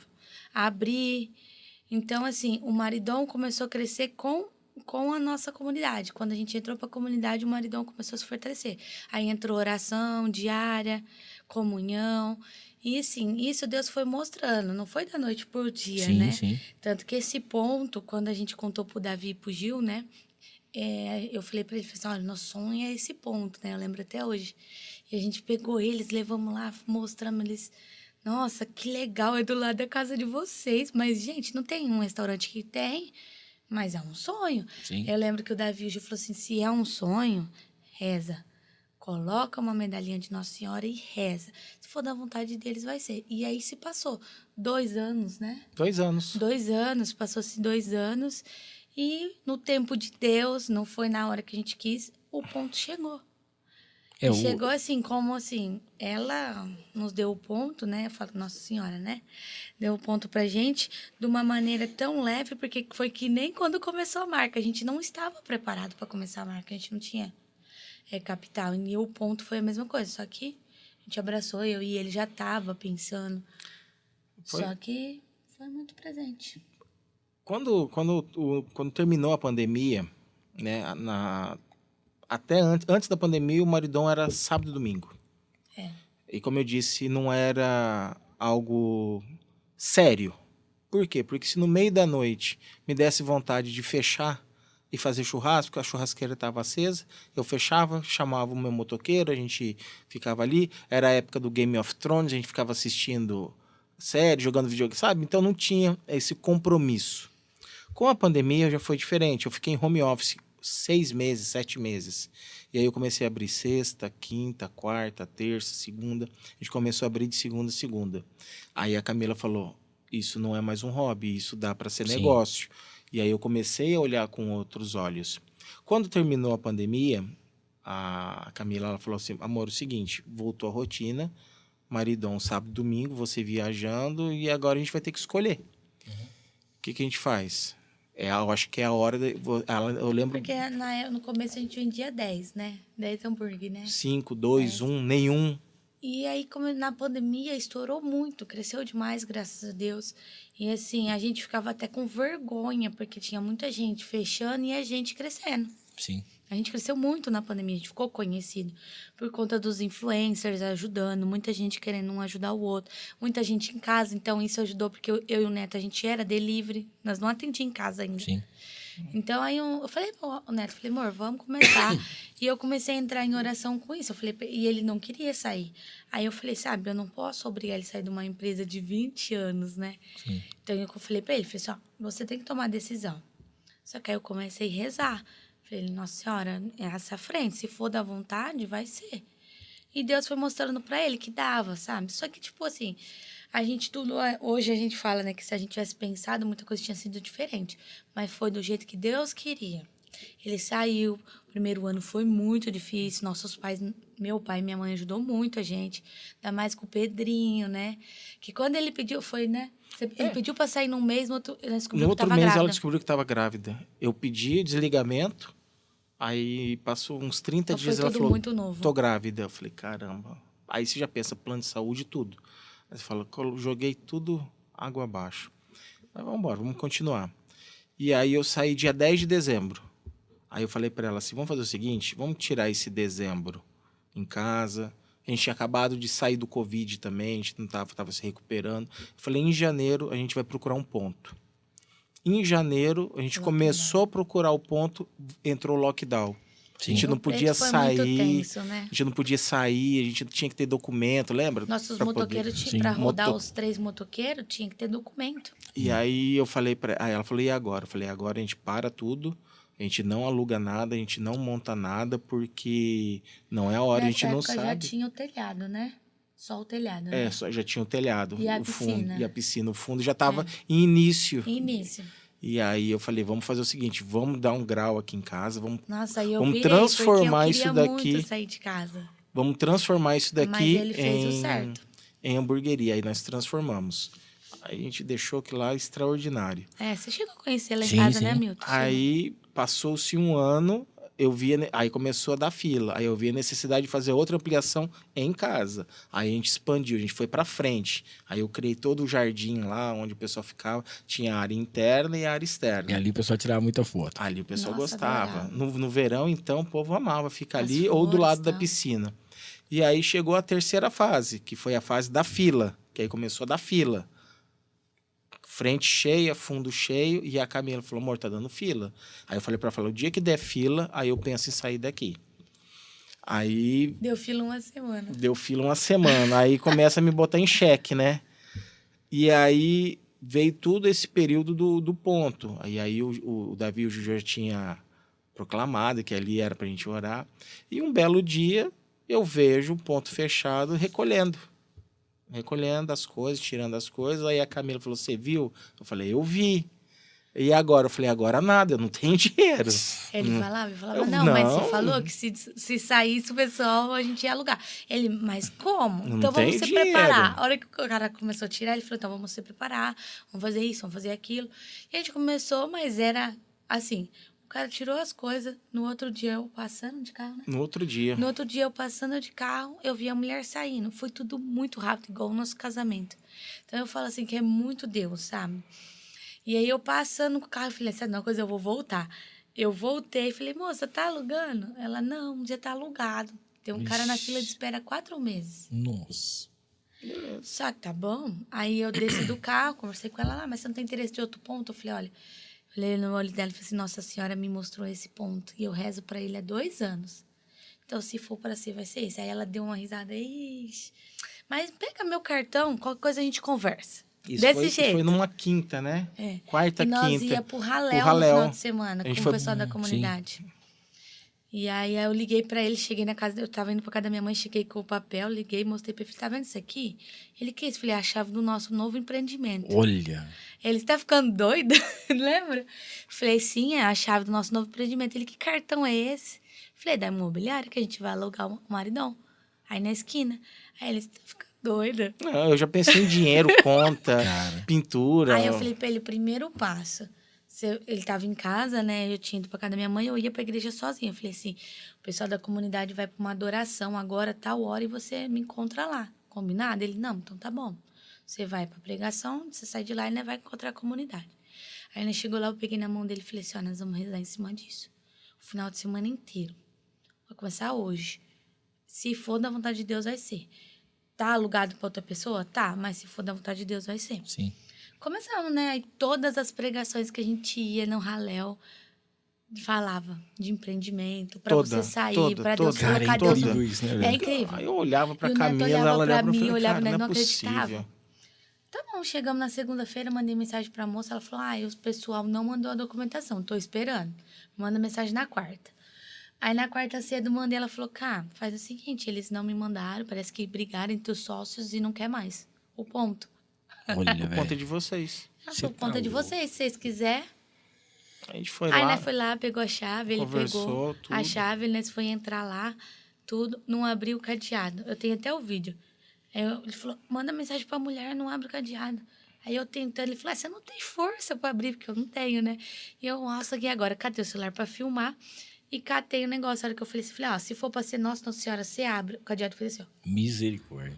abrir. Então, assim, o Maridom começou a crescer com a nossa comunidade. Quando a gente entrou para a comunidade, o Maridom começou a se fortalecer. Aí entrou oração diária, comunhão. E, assim, isso Deus foi mostrando. Não foi da noite por dia, Sim, né? sim. Tanto que esse ponto, quando a gente contou pro Davi e pro Gil, né? Eu falei para ele, falei assim, olha, nosso sonho é esse ponto, né? Eu lembro até hoje. E a gente pegou eles, levamos lá, mostramos eles... Nossa, que legal, é do lado da casa de vocês. Mas, gente, não tem um restaurante que tem... Mas é um sonho. Sim. Eu lembro que o Davi e o Gil falou assim, se é um sonho, reza. Coloca uma medalhinha de Nossa Senhora e reza. Se for da vontade deles, vai ser. E aí se passou 2 anos, né? 2 anos. 2 anos, passou-se 2 anos. E no tempo de Deus, não foi na hora que a gente quis, o ponto chegou. E chegou assim, como assim, ela nos deu o ponto, né? Eu falo, Nossa Senhora, né? Deu o ponto pra gente de uma maneira tão leve, porque foi que nem quando começou a marca. A gente não estava preparado para começar a marca, a gente não tinha capital. E o ponto foi a mesma coisa, só que a gente abraçou, eu e ele já tava pensando. Só que foi muito presente. Quando terminou a pandemia, né? Até antes da pandemia, o Maridom era sábado e domingo. E como eu disse, não era algo sério. Por quê? Porque se no meio da noite me desse vontade de fechar e fazer churrasco, a churrasqueira estava acesa, eu fechava, chamava o meu motoqueiro, a gente ficava ali. Era a época do Game of Thrones, a gente ficava assistindo série, jogando videogame, sabe? Então não tinha esse compromisso. Com a pandemia já foi diferente. Eu fiquei em home office 6 meses, 7 meses. E aí eu comecei a abrir sexta, quinta, quarta, terça, segunda. A gente começou a abrir de segunda a segunda. Aí a Camila falou, isso não é mais um hobby, isso dá para ser negócio. E aí eu comecei a olhar com outros olhos. Quando terminou a pandemia, a Camila ela falou assim, amor, é o seguinte, voltou a rotina, Maridom sábado, domingo, você viajando, e agora a gente vai ter que escolher. O que a gente faz? Eu acho que é a hora... Eu lembro... Porque no começo a gente vendia 10, né? 10 hambúrguer, né? 5, 2, 1, nenhum. E aí, como na pandemia, estourou muito, cresceu demais, graças a Deus. E assim, a gente ficava até com vergonha, porque tinha muita gente fechando e a gente crescendo. Sim. A gente cresceu muito na pandemia, a gente ficou conhecido por conta dos influencers ajudando, muita gente querendo um ajudar o outro, muita gente em casa, então isso ajudou, porque eu e o Neto, a gente era delivery, nós não atendíamos em casa ainda. Sim. Então, aí eu falei pro Neto, falei, amor, vamos começar. E eu comecei a entrar em oração com isso. Eu falei, e ele não queria sair. Aí eu falei, sabe, eu não posso obrigar ele a sair de uma empresa de 20 anos, né? Sim. Então, eu falei pra ele, falei assim, ó, você tem que tomar a decisão. Só que aí eu comecei a rezar. Falei, Nossa Senhora, é essa frente, se for da vontade, vai ser. E Deus foi mostrando pra ele que dava, sabe? Só que, tipo assim, a gente tudo... Hoje a gente fala, né, que se a gente tivesse pensado, muita coisa tinha sido diferente. Mas foi do jeito que Deus queria. Ele saiu, o primeiro ano foi muito difícil, nossos pais, meu pai e minha mãe ajudou muito a gente, ainda mais com o Pedrinho, né? Que quando ele pediu, foi, né? Ele pediu pra sair num mês, no outro, ela descobriu No que outro tava mês grávida. ela descobriu que estava grávida. Eu pedi desligamento, aí passou uns 30 Então, dias foi ela tudo falou, muito novo. tô grávida. Eu falei, caramba. Aí você já pensa, plano de saúde e tudo. Aí você fala, joguei tudo água abaixo. Aí vamos embora, vamos continuar. E aí eu saí dia 10 de dezembro. Aí eu falei para ela assim, vamos fazer o seguinte, vamos tirar esse dezembro em casa. A gente tinha acabado de sair do Covid também, a gente não tava se recuperando. Eu falei, em janeiro a gente vai procurar um ponto. Em janeiro a gente começou a procurar o ponto, entrou o lockdown. Sim. A gente não Rio Preto podia foi sair, muito tenso, né? a gente não podia sair, a gente tinha que ter documento, lembra? Nossos Pra motoqueiros, Sim. tinham, pra rodar Moto- os 3 motoqueiros, tinha que ter documento. E aí eu falei aí ela falou, e agora? Eu falei, agora a gente para tudo, a gente não aluga nada, a gente não monta nada, porque não é a hora, a gente Nessa não época já sabe. tinha o telhado, né? Só o telhado, né? É, só já tinha o telhado, E a o fundo, piscina. e a piscina. O fundo já estava em início. Início. E aí eu falei, vamos fazer o seguinte, vamos dar um grau aqui em casa, vamos Nossa, aí eu Vamos pirei, transformar porque eu isso queria daqui- muito sair de casa. transformar isso Mas daqui ele fez o certo. em hamburgueria. Aí nós transformamos. Aí a gente deixou aquilo lá extraordinário. É, você chegou a conhecer lá em Sim, casa, sim. né, Milton? Aí passou-se um ano, aí começou a dar fila. Aí eu vi a necessidade de fazer outra ampliação em casa. Aí a gente expandiu, a gente foi para frente. Aí eu criei todo o jardim lá, onde o pessoal ficava. Tinha a área interna e a área E externa. ali o pessoal tirava muita foto. Ali o pessoal Nossa, gostava. adorava. No verão, então, o povo amava ficar As ali ou do flores, lado da tal. piscina. E aí chegou a terceira fase, que foi a fase da fila. Que aí começou a dar fila. Frente cheia, fundo cheio. E a Camila falou, amor, tá dando fila. Aí eu falei pra ela, o dia que der fila, aí eu penso em sair daqui. Aí Deu fila uma semana. deu fila uma semana. Aí começa a me botar em xeque, né? E aí veio todo esse período do ponto. Aí o Davi e o Júlio já tinha proclamado que ali era pra gente orar. E um belo dia eu vejo um ponto fechado recolhendo as coisas, tirando as coisas. Aí a Camila falou, você viu? Eu falei, eu vi. E agora? Eu falei, agora nada, eu não tenho dinheiro. Ele falava, Eu, não, mas não. você falou que se saísse o pessoal, a gente ia alugar. Ele, mas como? Não Então vamos tem se dinheiro. preparar. A hora que o cara começou a tirar, ele falou, então vamos se preparar, vamos fazer isso, vamos fazer aquilo. E a gente começou, mas era assim, o cara tirou as coisas, no outro dia eu passando de carro, né? No outro dia. No outro dia, eu passando de carro, eu vi a mulher saindo. Foi tudo muito rápido, igual o nosso casamento. Então, eu falo assim, que é muito Deus, sabe? E aí, eu passando com o carro, eu falei, sabe uma coisa, eu vou voltar. Eu voltei, falei, moça, tá alugando? Ela, não, já tá alugado. Tem um cara na fila de espera há 4 meses. Nossa. Só que tá bom. Aí, eu desci do carro, conversei com ela lá, mas você não tem interesse de outro ponto? Eu falei, olha... Olhei no olho dela e falei assim, Nossa Senhora me mostrou esse ponto. E eu rezo pra ele há 2 anos. Então, se for pra ser, vai ser esse. Aí ela deu uma risada. Ixi. Mas pega meu cartão, qualquer coisa a gente conversa. Isso Desse jeito. foi numa quinta, né? É. Quarta, E nós quinta. ia pro Raléu, Pro Raléu. no final de semana, A com gente o foi- pessoal da comunidade. E aí eu liguei pra ele, cheguei na casa, eu tava indo pra casa da minha mãe, cheguei com o papel, liguei, mostrei pra ele, tá vendo isso aqui? Ele, que é isso? Falei, a chave do nosso novo empreendimento. Olha. Ele, você tá ficando doido? Lembra? Falei, sim, é a chave do nosso novo empreendimento. Ele, que cartão é esse? Falei, da imobiliária que a gente vai alugar o maridão. Aí na esquina. Aí ele, você tá ficando doida? Não, eu já pensei em dinheiro, conta, Cara. pintura. Aí eu falei pra ele, primeiro passo, ele tava em casa, né? Eu tinha ido pra casa da minha mãe, eu ia pra igreja sozinha. Eu falei assim, o pessoal da comunidade vai pra uma adoração agora, tal hora, e você me encontra lá. Combinado? Ele, não, então tá bom. Você vai pra pregação, você sai de lá e né, vai encontrar a comunidade. Aí, né, chegou lá, eu peguei na mão dele e falei assim, ó, nós vamos rezar em cima disso. O final de semana inteiro. Vai começar hoje. Se for da vontade de Deus, vai ser. Tá alugado pra outra pessoa? Tá, mas se for da vontade de Deus, vai ser. Sim. Começamos, né? Aí todas as pregações que a gente ia no Raléu falava de empreendimento, pra você sair, pra Deus Cara, colocar é Deus incrível no... isso, né, É velho? incrível. Aí eu olhava pra E o Neto Camila, olhava ela olhava pra pra mim, mim, olhava, cara, nós não não é possível. acreditava. Tá bom, chegamos na segunda-feira, mandei mensagem pra moça, ela falou, o pessoal não mandou a documentação, tô esperando. Manda mensagem na quarta. Aí na quarta cedo mandei, ela falou, faz o seguinte, eles não me mandaram, parece que brigaram entre os sócios e não quer mais. O ponto. Olha, Por conta velho. de vocês. Ela Cê falou, tá conta de louco. vocês, se vocês quiserem. A gente foi Aí, lá, né, foi lá, pegou a chave, ele conversou, pegou a tudo. chave, né, foi entrar lá, tudo, não abriu o cadeado. Eu tenho até o vídeo. Aí ele falou, manda mensagem pra mulher, não abre o cadeado. Aí eu tentando, ele falou, você não tem força pra abrir, porque eu não tenho, né? E eu, nossa, aqui agora, catei o celular pra filmar e catei o negócio. A hora que eu falei assim, se for pra ser Nossa Senhora, você abre. O cadeado fez assim, ó. Misericórdia.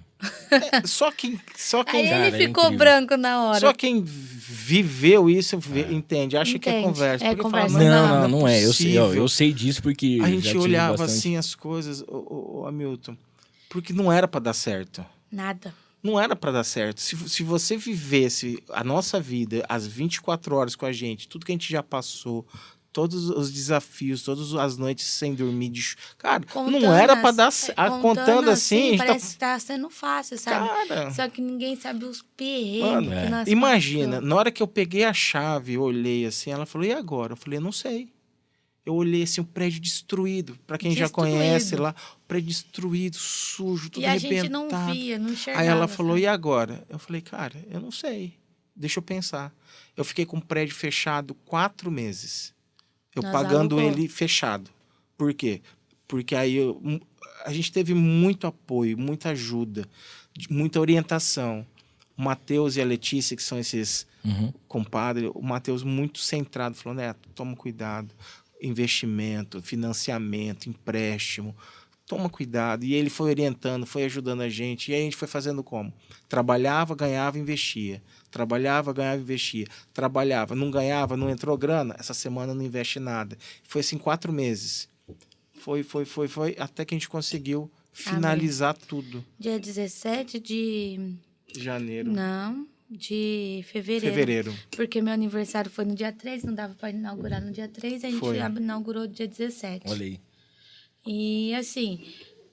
Só quem Aí Cara, ele é ficou incrível. branco na hora. Só quem viveu isso entende, acha que é Entende. conversa. É Porque conversa, fala, Não é. Eu sei, possível. eu sei disso porque A já gente tive olhava bastante. assim as coisas, ô Hamilton, porque não era pra dar certo. Nada. Não era pra dar certo. Se você vivesse a nossa vida, as 24 horas com a gente, tudo que a gente já passou, todos os desafios, todas as noites sem dormir, cara, não era pra dar certo. Contando assim, a gente parece que tá sendo fácil, sabe? Cara. Só que ninguém sabe os perrengues Mano, que nós imagina, passamos. na hora que eu peguei a chave, eu olhei assim, ela falou, e agora? Eu falei, eu não sei. Eu olhei assim, o prédio destruído. Pra quem já Destruído. conhece lá, o prédio destruído, sujo, tudo E a arrebentado. gente não via, não enxergava. Aí ela falou, sabe? e agora? Eu falei, cara, eu não sei. Deixa eu pensar. Eu fiquei com o prédio fechado 4 meses. Eu Nós pagando alugou. ele fechado. Por quê? Porque aí a gente teve muito apoio, muita ajuda, muita orientação. O Matheus e a Letícia, que são esses compadres, o Matheus muito centrado, falou, Neto, toma cuidado. Investimento, financiamento, empréstimo, toma cuidado. E ele foi orientando, foi ajudando a gente. E aí a gente foi fazendo como? Trabalhava, ganhava, investia. Trabalhava, ganhava, investia. Trabalhava, não ganhava, não entrou grana, essa semana não investe nada. Foi assim 4 meses. Foi, até que a gente conseguiu finalizar tudo. Dia 17 de... Janeiro. Não, de Fevereiro. Porque meu aniversário foi no dia 3, não dava para inaugurar no dia 3, a gente Foi. inaugurou dia 17. Olha aí. E assim,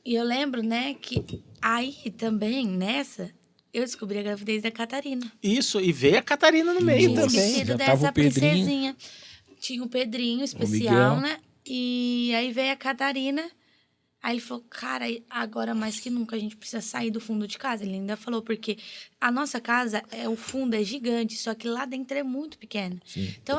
eu lembro, né, que aí também, nessa, eu descobri a gravidez da Catarina. Isso, e veio a Catarina no meio Tinha também. esquecido Já tava dessa o Pedrinho. princesinha. Tinha o Pedrinho especial, Miguel. né? E aí veio a Catarina. Aí ele falou, cara, agora mais que nunca a gente precisa sair do fundo de casa. Ele ainda falou, porque a nossa casa, o fundo é gigante, só que lá dentro é muito pequeno. Sim. Então,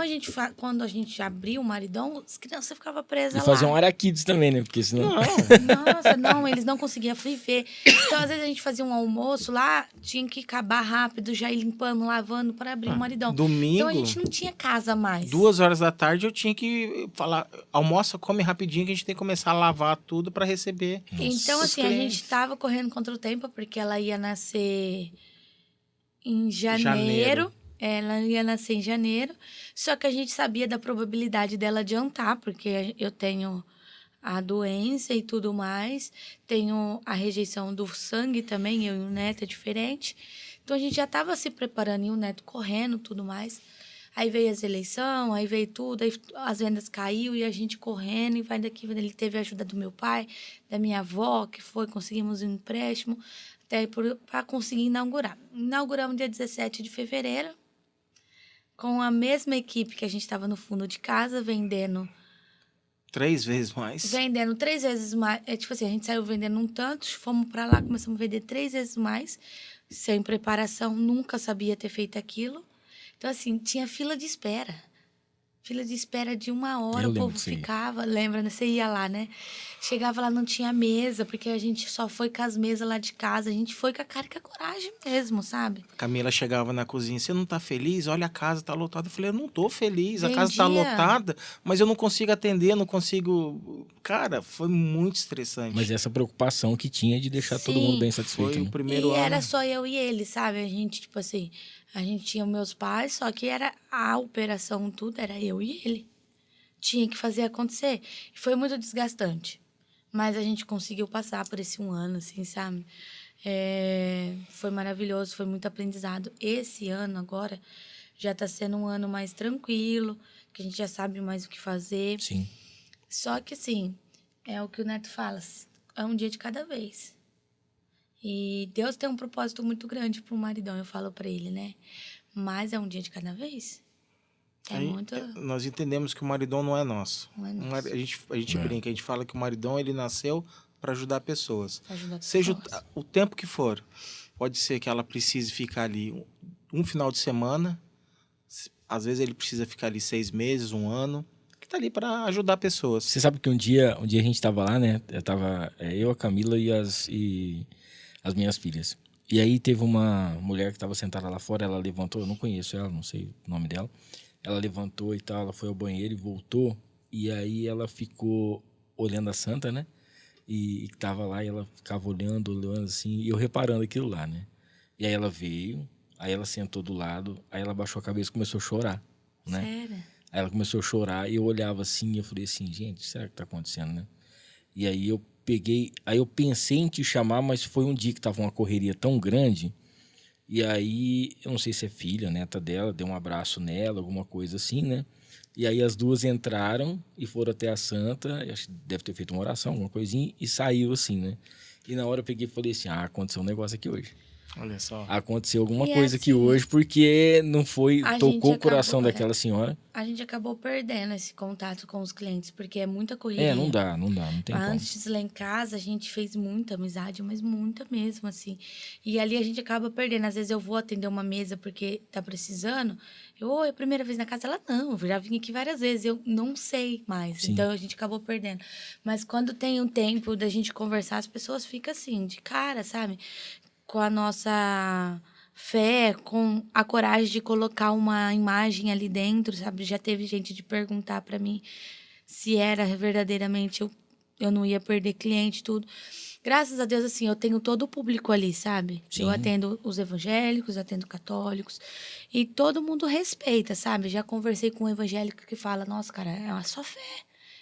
quando a gente abriu o maridão, as crianças ficavam presas E fazer lá. um área kids também, né? Porque senão... Nossa, não, eles não conseguiam viver. Então, às vezes, a gente fazia um almoço lá, tinha que acabar rápido, já ir limpando, lavando para abrir o maridão. Domingo, Então, a gente não tinha casa mais. 2 horas da tarde, eu tinha que falar, almoça, come rapidinho, que a gente tem que começar a lavar tudo para receber. Então, os assim, a clientes. gente tava correndo contra o tempo, porque ela ia nascer em janeiro. Janeiro. Ela ia nascer em janeiro. Só que a gente sabia da probabilidade dela adiantar, porque eu tenho a doença e tudo mais. Tenho a rejeição do sangue também, eu e o Neto é diferente. Então, a gente já estava se preparando e o Neto correndo e tudo mais. Aí veio as eleições, aí veio tudo, aí as vendas caiu e a gente correndo e vai daqui. Ele teve a ajuda do meu pai, da minha avó, que foi, conseguimos um empréstimo até para conseguir inaugurar. Inauguramos dia 17 de fevereiro, com a mesma equipe que a gente estava no fundo de casa, vendendo 3 vezes mais. Vendendo 3 vezes mais. Tipo assim, a gente saiu vendendo um tanto, fomos para lá, começamos a vender 3 vezes mais, sem preparação, nunca sabia ter feito aquilo. Então, assim, tinha fila de espera. fila de espera de 1 hora, Eu o lembro povo disso aí. ficava, lembra, né? Você ia lá, né? Chegava lá, não tinha mesa, porque a gente só foi com as mesas lá de casa, a gente foi com a cara e com a coragem mesmo, sabe? Camila chegava na cozinha, você não tá feliz? Olha, a casa tá lotada. Eu falei, eu não tô feliz, a casa tá Vendia. lotada, mas eu não consigo atender, não consigo... Cara, foi muito estressante. Mas essa preocupação que tinha de deixar todo Sim. mundo bem satisfeito, Foi né? o primeiro E ano. era só eu e ele, sabe? A gente, tipo assim, a gente tinha meus pais, só que era a operação, tudo, era eu e ele. Tinha que fazer acontecer. E foi muito desgastante. Mas a gente conseguiu passar por esse 1 ano, assim, sabe? Foi maravilhoso, foi muito aprendizado. Esse ano, agora, já tá sendo um ano mais tranquilo, que a gente já sabe mais o que fazer. Sim. Só que, assim, é o que o Neto fala, é um dia de cada vez. E Deus tem um propósito muito grande pro maridão, eu falo pra ele, né? Mas é um dia de cada vez. Aí, Muito... nós entendemos que o maridão não é nosso. Não é nosso. A gente brinca, a gente fala que o maridão ele nasceu para ajudar pessoas. Pra ajudar Seja pessoas. o tempo que for. Pode ser que ela precise ficar ali um final de semana. Às vezes ele precisa ficar ali 6 meses, 1 ano. Que tá ali para ajudar pessoas. Você sabe que um dia a gente tava lá, né? Eu, a Camila e as minhas filhas. E aí teve uma mulher que tava sentada lá fora, ela levantou, eu não conheço ela, não sei o nome dela. Ela levantou e tal, ela foi ao banheiro e voltou. E aí ela ficou olhando a santa, né? E tava lá e ela ficava olhando assim, e eu reparando aquilo lá, né? E aí ela veio, aí ela sentou do lado, aí ela baixou a cabeça e começou a chorar, né? Sério? Aí ela começou a chorar e eu olhava assim e eu falei assim, gente, será que tá acontecendo, né? E aí eu pensei em te chamar, mas foi um dia que tava uma correria tão grande. E aí, eu não sei se é filha, neta dela, deu um abraço nela, alguma coisa assim, né? E aí as duas entraram e foram até a santa, acho que deve ter feito uma oração, alguma coisinha, e saiu assim, né? E na hora eu peguei e falei assim, aconteceu um negócio aqui hoje. Olha só. Aconteceu alguma E coisa aqui assim, hoje, porque não foi, a tocou gente o coração acabou- daquela senhora. A gente acabou perdendo esse contato com os clientes, porque é muita correria. Não dá, não tem como. Antes, lá em casa, a gente fez muita amizade, mas muita mesmo, assim. E ali a gente acaba perdendo. Às vezes eu vou atender uma mesa porque tá precisando. É a primeira vez na casa? Ela, não, eu já vim aqui várias vezes, eu não sei mais. Sim. Então, a gente acabou perdendo. Mas quando tem um tempo da gente conversar, as pessoas ficam assim, de cara, sabe? Com a nossa fé, com a coragem de colocar uma imagem ali dentro, sabe? Já teve gente de perguntar para mim se era verdadeiramente eu não ia perder cliente, tudo. Graças a Deus, assim, eu tenho todo o público ali, sabe? Sim. Eu atendo os evangélicos, atendo católicos. E todo mundo respeita, sabe? Já conversei com um evangélico que fala, nossa, cara, é a sua fé.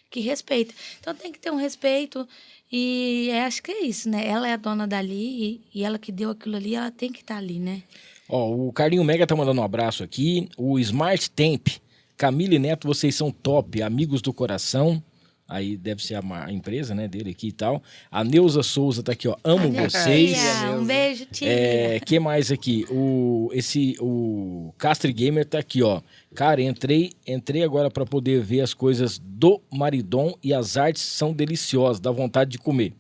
Que respeita. Então tem que ter um respeito e acho que é isso, né? Ela é a dona dali e ela que deu aquilo ali, ela tem que estar ali, né? Ó, o Carlinho Mega tá mandando um abraço aqui. O Smart Temp, Camila e Neto, vocês são top, amigos do coração. Aí deve ser a empresa, né, dele aqui e tal. A Neuza Souza tá aqui, ó. Amo Minha vocês. tia, um beijo, tia. Que mais aqui? O Castre Gamer tá aqui, ó. Cara, entrei agora para poder ver as coisas do Maridon e as artes são deliciosas, dá vontade de comer.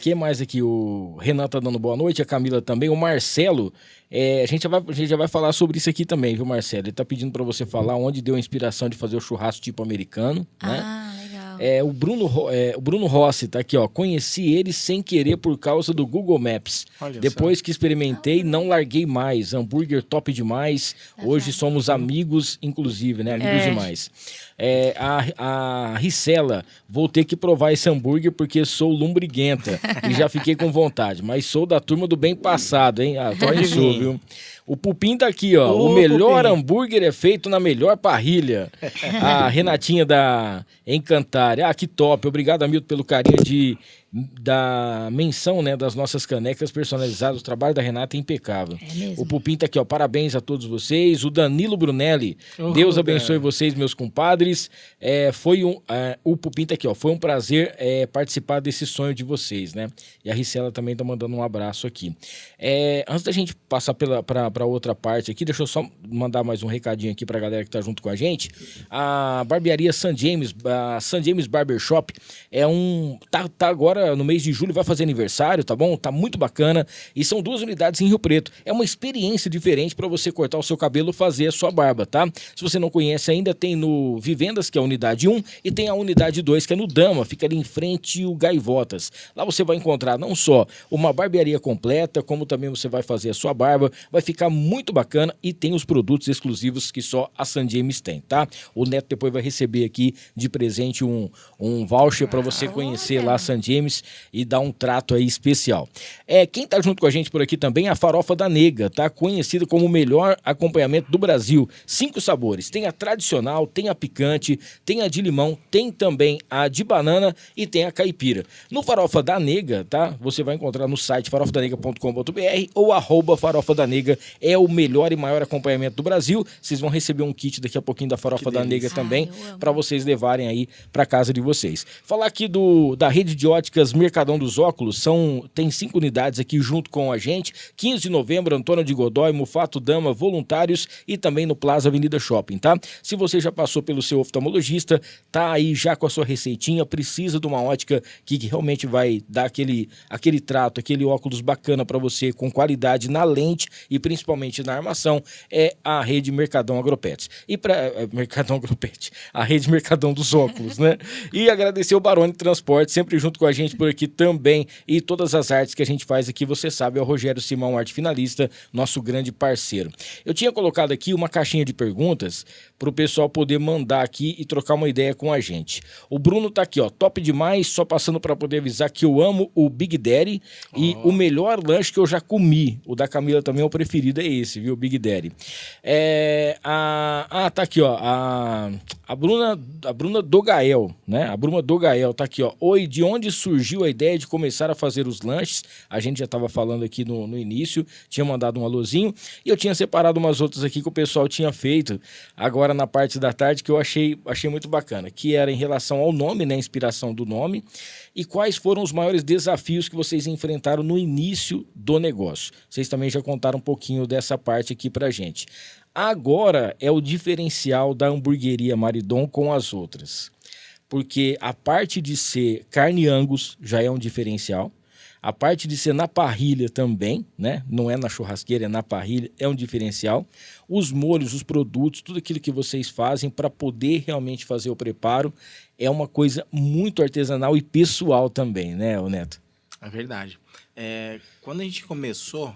Que mais aqui? O Renan tá dando boa noite, a Camila também, o Marcelo. A gente já vai falar sobre isso aqui também, viu, Marcelo? Ele tá pedindo para você falar onde deu a inspiração de fazer o churrasco tipo americano, né? Ah, legal. O Bruno Rossi tá aqui, ó. Conheci ele sem querer por causa do Google Maps. Olha Depois que experimentei, não larguei mais. Hambúrguer top demais. Hoje somos amigos, inclusive, né? Amigos demais. A Ricela, vou ter que provar esse hambúrguer porque sou lombriguenta e já fiquei com vontade. Mas sou da turma do bem passado, hein? Pode Sou, vir. viu? O Pupim tá aqui, ó. Ô, o melhor Pupim. hambúrguer é feito na melhor parrilha. A Renatinha da Encantária. Ah, que top. Obrigado, Hamilton, pelo carinho da menção, né, das nossas canecas personalizadas. O trabalho da Renata é impecável. É mesmo. O Pupim tá aqui, ó. Parabéns a todos vocês. O Danilo Brunelli. Ô, Deus abençoe Dan. vocês, meus compadres. O Pupim tá aqui, ó. Foi um prazer participar desse sonho de vocês, né? E a Ricela também tá mandando um abraço aqui. Antes da gente passar para para outra parte aqui. Deixa eu só mandar mais um recadinho aqui pra galera que tá junto com a gente. A barbearia St. James, a St. James Barbershop tá agora no mês de julho, vai fazer aniversário, tá bom? Tá muito bacana. E são 2 unidades em Rio Preto. É uma experiência diferente para você cortar o seu cabelo, fazer a sua barba, tá? Se você não conhece ainda, tem no Vivendas, que é a unidade 1, e tem a unidade 2, que é no Dama, fica ali em frente o Gaivotas. Lá você vai encontrar não só uma barbearia completa, como também você vai fazer a sua barba, vai ficar muito bacana e tem os produtos exclusivos que só a St. James tem, tá? O Neto depois vai receber aqui de presente um voucher para você conhecer lá a St. James e dar um trato aí especial. Quem tá junto com a gente por aqui também é a Farofa da Nega, tá? Conhecida como o melhor acompanhamento do Brasil. 5 sabores. Tem a tradicional, tem a picante, tem a de limão, tem também a de banana e tem a caipira. No Farofa da Nega, tá? Você vai encontrar no site farofadanega.com.br ou @farofadanega. É o melhor e maior acompanhamento do Brasil. Vocês vão receber um kit daqui a pouquinho da Farofa da Nega também, para vocês levarem aí para casa de vocês. Falar aqui da rede de óticas Mercadão dos Óculos, tem 5 unidades aqui junto com a gente. 15 de novembro, Antônio de Godói, Mufato Dama, Voluntários e também no Plaza Avenida Shopping, tá? Se você já passou pelo seu oftalmologista, tá aí já com a sua receitinha, precisa de uma ótica que realmente vai dar aquele trato, aquele óculos bacana para você, com qualidade na lente e principalmente na armação, é a rede Mercadão Agropets. E Mercadão Agropet, a rede Mercadão dos Óculos, né? E agradecer o Barone Transporte, sempre junto com a gente por aqui também, e todas as artes que a gente faz aqui, você sabe, é o Rogério Simão, arte finalista, nosso grande parceiro. Eu tinha colocado aqui uma caixinha de perguntas para o pessoal poder mandar aqui e trocar uma ideia com a gente. O Bruno tá aqui, ó, top demais, só passando para poder avisar que eu amo o Big Daddy e o melhor lanche que eu já comi. O da Camila também é o preferido, é esse, viu, Big Daddy. Tá aqui, ó, a Bruna Dogael, né? A Bruna Dogael tá aqui, ó. Oi, de onde surgiu a ideia de começar a fazer os lanches? A gente já tava falando aqui no início, tinha mandado um alôzinho, e eu tinha separado umas outras aqui que o pessoal tinha feito agora na parte da tarde, que eu achei muito bacana, que era em relação ao nome, né? A inspiração do nome, e quais foram os maiores desafios que vocês enfrentaram no início do negócio. Vocês também já contaram um pouquinho dessa parte aqui pra gente. Agora é o diferencial da hamburgueria Maridon com as outras. Porque a parte de ser carne Angus já é um diferencial. A parte de ser na parrilha também, né? Não é na churrasqueira, é na parrilha, é um diferencial. Os molhos, os produtos, tudo aquilo que vocês fazem para poder realmente fazer o preparo é uma coisa muito artesanal e pessoal também, né, Neto? É verdade. Quando a gente começou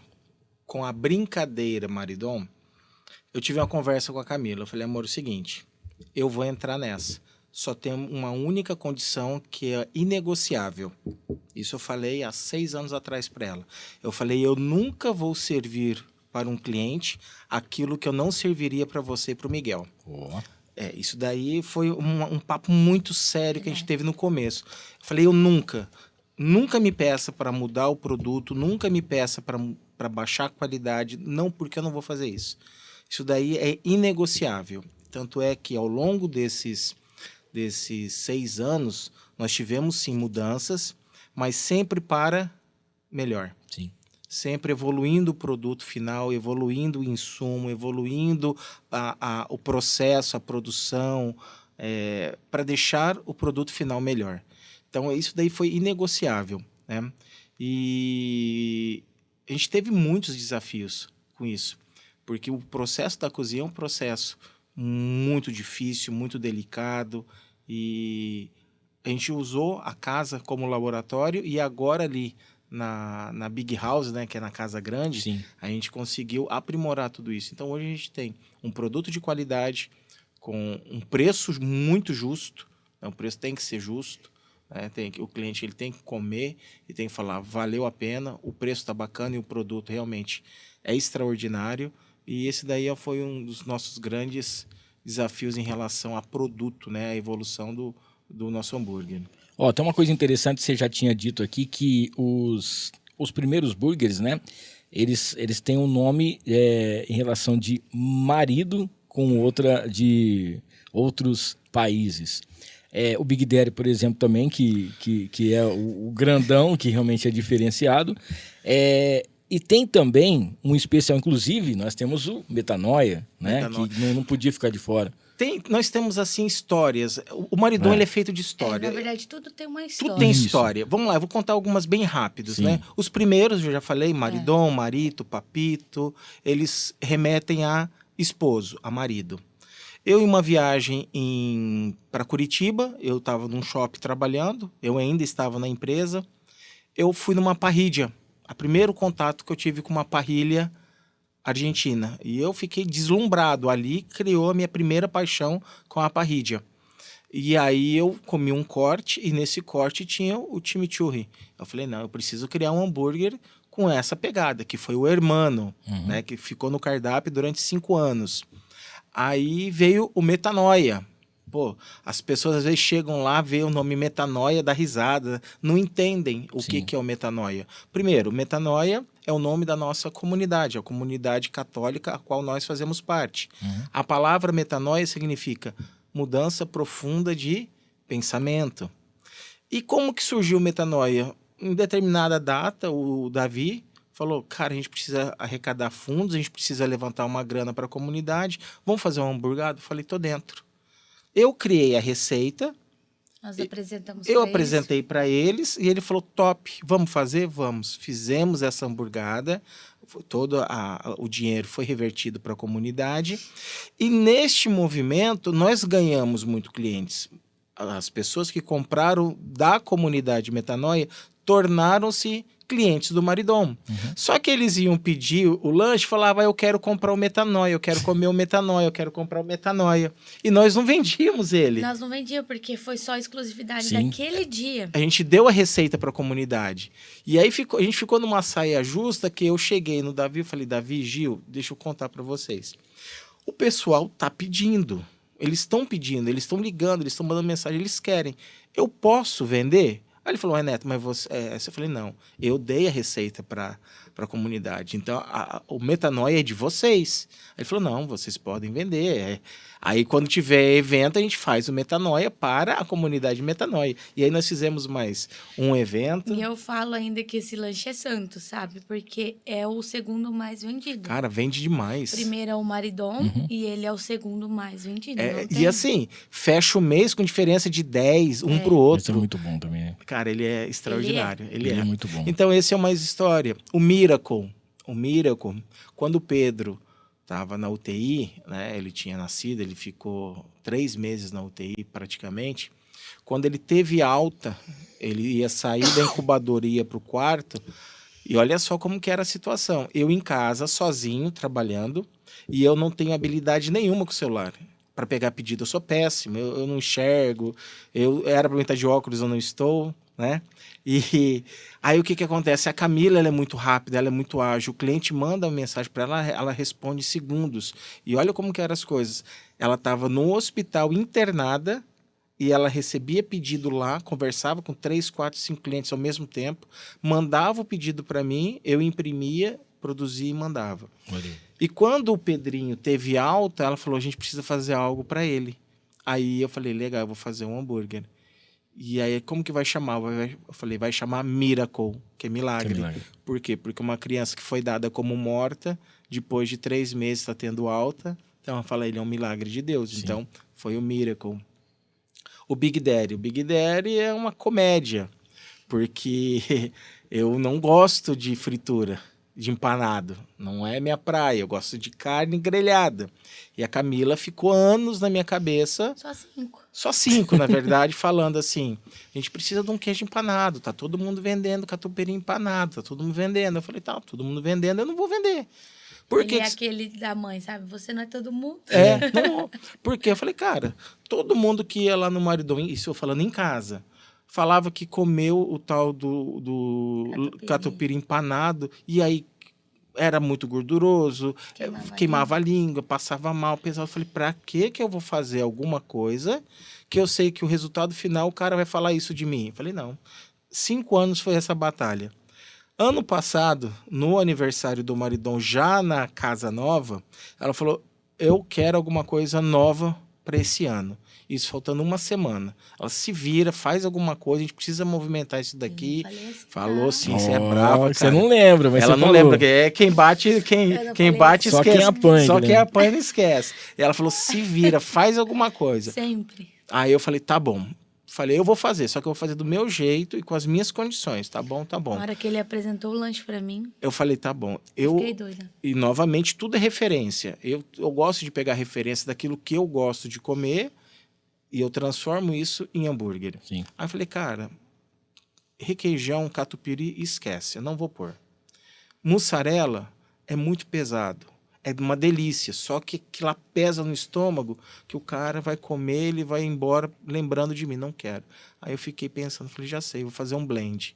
com a brincadeira Maridon, eu tive uma conversa com a Camila. Eu falei, amor, é o seguinte, eu vou entrar nessa. Só tem uma única condição que é inegociável. Isso eu falei há 6 anos atrás para ela. Eu falei, eu nunca vou servir para um cliente aquilo que eu não serviria para você e para o Miguel. Isso daí foi um papo muito sério que a gente teve no começo. Eu falei, eu nunca me peça para mudar o produto, nunca me peça para baixar a qualidade, não, porque eu não vou fazer isso. Isso daí é inegociável. Tanto é que ao longo desses 6 anos, nós tivemos sim mudanças, mas sempre para melhor. Sim. Sempre evoluindo o produto final, evoluindo o insumo, evoluindo o processo, a produção, para deixar o produto final melhor. Então, isso daí foi inegociável, né? E a gente teve muitos desafios com isso, porque o processo da cozinha é um processo muito difícil, muito delicado, e a gente usou a casa como laboratório, e agora ali na Big House, né, que é na Casa Grande, sim, a gente conseguiu aprimorar tudo isso. Então hoje a gente tem um produto de qualidade com um preço muito justo, né? O preço tem que ser justo, né? O cliente ele tem que comer e tem que falar, valeu a pena, o preço está bacana e o produto realmente é extraordinário. E esse daí foi um dos nossos grandes desafios em relação a produto, né? A evolução do nosso hambúrguer. Tem uma coisa interessante, você já tinha dito aqui, que os primeiros burgers, né? Eles têm um nome em relação de marido com outra de outros países. O Big Daddy, por exemplo, também, que é o grandão, que realmente é diferenciado. E tem também um especial, inclusive, nós temos o Metanoia, né? Metanoia. Que não podia ficar de fora. Nós temos, assim, histórias. O Maridom, ele é feito de história. Na verdade, tudo tem uma história. Tudo tem Isso. história. Vamos lá, eu vou contar algumas bem rápidas, Sim. né? Os primeiros, eu já falei, Maridom, Marito, Papito, eles remetem a esposo, a marido. Eu, em uma viagem para Curitiba, eu estava num shopping trabalhando, eu ainda estava na empresa, eu fui numa parrilha. O primeiro contato que eu tive com uma parrilha argentina. E eu fiquei deslumbrado. Ali criou a minha primeira paixão com a parrilha. E aí eu comi um corte e nesse corte tinha o chimichurri. Eu falei, não, eu preciso criar um hambúrguer com essa pegada, que foi o Hermano, né, que ficou no cardápio durante 5 anos. Aí veio o Metanoia. Pô, as pessoas às vezes chegam lá, vê o nome Metanoia, dá risada, não entendem o que é o Metanoia. Primeiro, Metanoia é o nome da nossa comunidade, a comunidade católica a qual nós fazemos parte. A palavra Metanoia significa mudança profunda de pensamento. E como que surgiu o Metanoia? Em determinada data, o Davi falou, cara, a gente precisa arrecadar fundos, a gente precisa levantar uma grana para a comunidade, vamos fazer um hamburgado? Eu falei, tô dentro. Eu criei a receita, Nós apresentamos eu pra apresentei para eles e ele falou, top, vamos fazer? Vamos. Fizemos essa hamburgada, todo o dinheiro foi revertido para a comunidade e neste movimento nós ganhamos muito clientes. As pessoas que compraram da comunidade Metanoia tornaram-se clientes do Maridom. Só que eles iam pedir o lanche e falavam, eu quero comprar o Metanoia, eu quero comer o Metanoia, eu quero comprar o Metanoia. E nós não vendíamos ele. Nós não vendíamos, porque foi só exclusividade Sim. daquele dia. A gente deu a receita para a comunidade. E aí a gente ficou numa saia justa que eu cheguei no Davi e falei, Davi, Gil, deixa eu contar para vocês. O pessoal tá pedindo. Eles estão pedindo, eles estão ligando, eles estão mandando mensagem, eles querem. Eu posso vender? Aí ele falou, Neto, mas você... Eu falei, não, eu dei a receita para a comunidade, então o Metanoia é de vocês. Aí ele falou, não, vocês podem vender. Aí quando tiver evento, a gente faz o Metanoia para a comunidade Metanoia. E aí nós fizemos mais um evento. E eu falo ainda que esse lanche é santo, sabe? Porque é o segundo mais vendido. Cara, vende demais. Primeiro é o Maridom e ele é o segundo mais vendido. não E tem. assim, fecha o mês com diferença de 10, um pro outro. Esse é muito bom também, né? Cara, ele é extraordinário. Ele Ele é é muito bom. Então, esse é mais história. O Miracle, quando o Pedro estava na UTI, né, ele tinha nascido, ele ficou 3 meses na UTI praticamente. Quando ele teve alta, ele ia sair da incubadora e ia para o quarto. E olha só como que era a situação. Eu em casa, sozinho, trabalhando, e eu não tenho habilidade nenhuma com o celular. Para pegar pedido, eu sou péssimo, eu não enxergo. Eu era para mim estar de óculos, eu não estou, né? E aí o que acontece? A Camila, ela é muito rápida, ela é muito ágil. O cliente manda uma mensagem para ela responde em segundos. E olha como que eram as coisas. Ela estava no hospital internada e ela recebia pedido lá, conversava com 3, 4, 5 clientes ao mesmo tempo, mandava o pedido para mim, eu imprimia, produzia e mandava. Olha. E quando o Pedrinho teve alta, ela falou, a gente precisa fazer algo para ele. Aí eu falei, legal, eu vou fazer um hambúrguer. E aí, como que vai chamar? Eu falei, vai chamar Miracle, que é milagre. Que milagre. Por quê? Porque uma criança que foi dada como morta, depois de 3 meses está tendo alta, então eu falei, ele é um milagre de Deus. Sim. Então, foi o Miracle. O Big Daddy é uma comédia, porque eu não gosto de fritura, de empanado. Não é minha praia, eu gosto de carne grelhada. E a Camila ficou anos na minha cabeça... Só 5, na verdade, falando assim, a gente precisa de um queijo empanado, tá todo mundo vendendo catupiry empanado, tá todo mundo vendendo. Eu falei, tá, todo mundo vendendo, eu não vou vender. Porque... Ele é aquele da mãe, sabe? Você não é todo mundo. Não. Porque eu falei, cara, todo mundo que ia lá no Maridom, isso eu falando em casa, falava que comeu o tal do catupiry empanado, e aí era muito gorduroso, queimava a língua, passava mal, pesado. Eu falei, pra que eu vou fazer alguma coisa que eu sei que o resultado final o cara vai falar isso de mim? Eu falei, não. 5 anos foi essa batalha. Ano passado, no aniversário do Maridom, já na casa nova, ela falou, eu quero alguma coisa nova para esse ano. Isso faltando uma semana. Ela se vira, faz alguma coisa, a gente precisa movimentar isso daqui. Falou sim, você é brava, cara. Você não lembra, mas ela você não falou. lembra, porque é quem bate, quem bate Só esquece. quem apanha, Só né? quem apanha não esquece. E ela falou, se vira, faz alguma coisa. Sempre. Aí eu falei, tá bom. Falei, eu vou fazer, só que eu vou fazer do meu jeito e com as minhas condições, tá bom, tá bom. Na hora que ele apresentou o lanche pra mim, Eu falei, tá bom. fiquei doida. E novamente, tudo é referência. Eu gosto de pegar referência daquilo que eu gosto de comer e eu transformo isso em hambúrguer. Sim. Aí eu falei, cara, requeijão, catupiry, esquece, eu não vou pôr. Mussarela é muito pesado. É uma delícia, só que lá pesa no estômago que o cara vai comer, ele vai embora lembrando de mim, não quero. Aí eu fiquei pensando, falei, já sei, vou fazer um blend.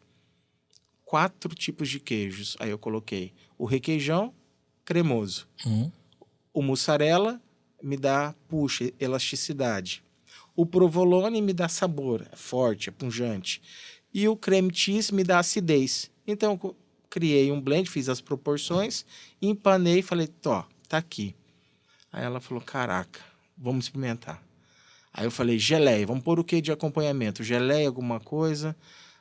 4 tipos de queijos. Aí eu coloquei o requeijão cremoso. O mussarela me dá, puxa, elasticidade. O provolone me dá sabor, é forte, é pungente. E o creme cheese me dá acidez. Então eu criei um blend, fiz as proporções, empanei e falei, tá aqui. Aí ela falou, caraca, vamos experimentar. Aí eu falei, geleia, vamos pôr o que de acompanhamento? Geleia, alguma coisa?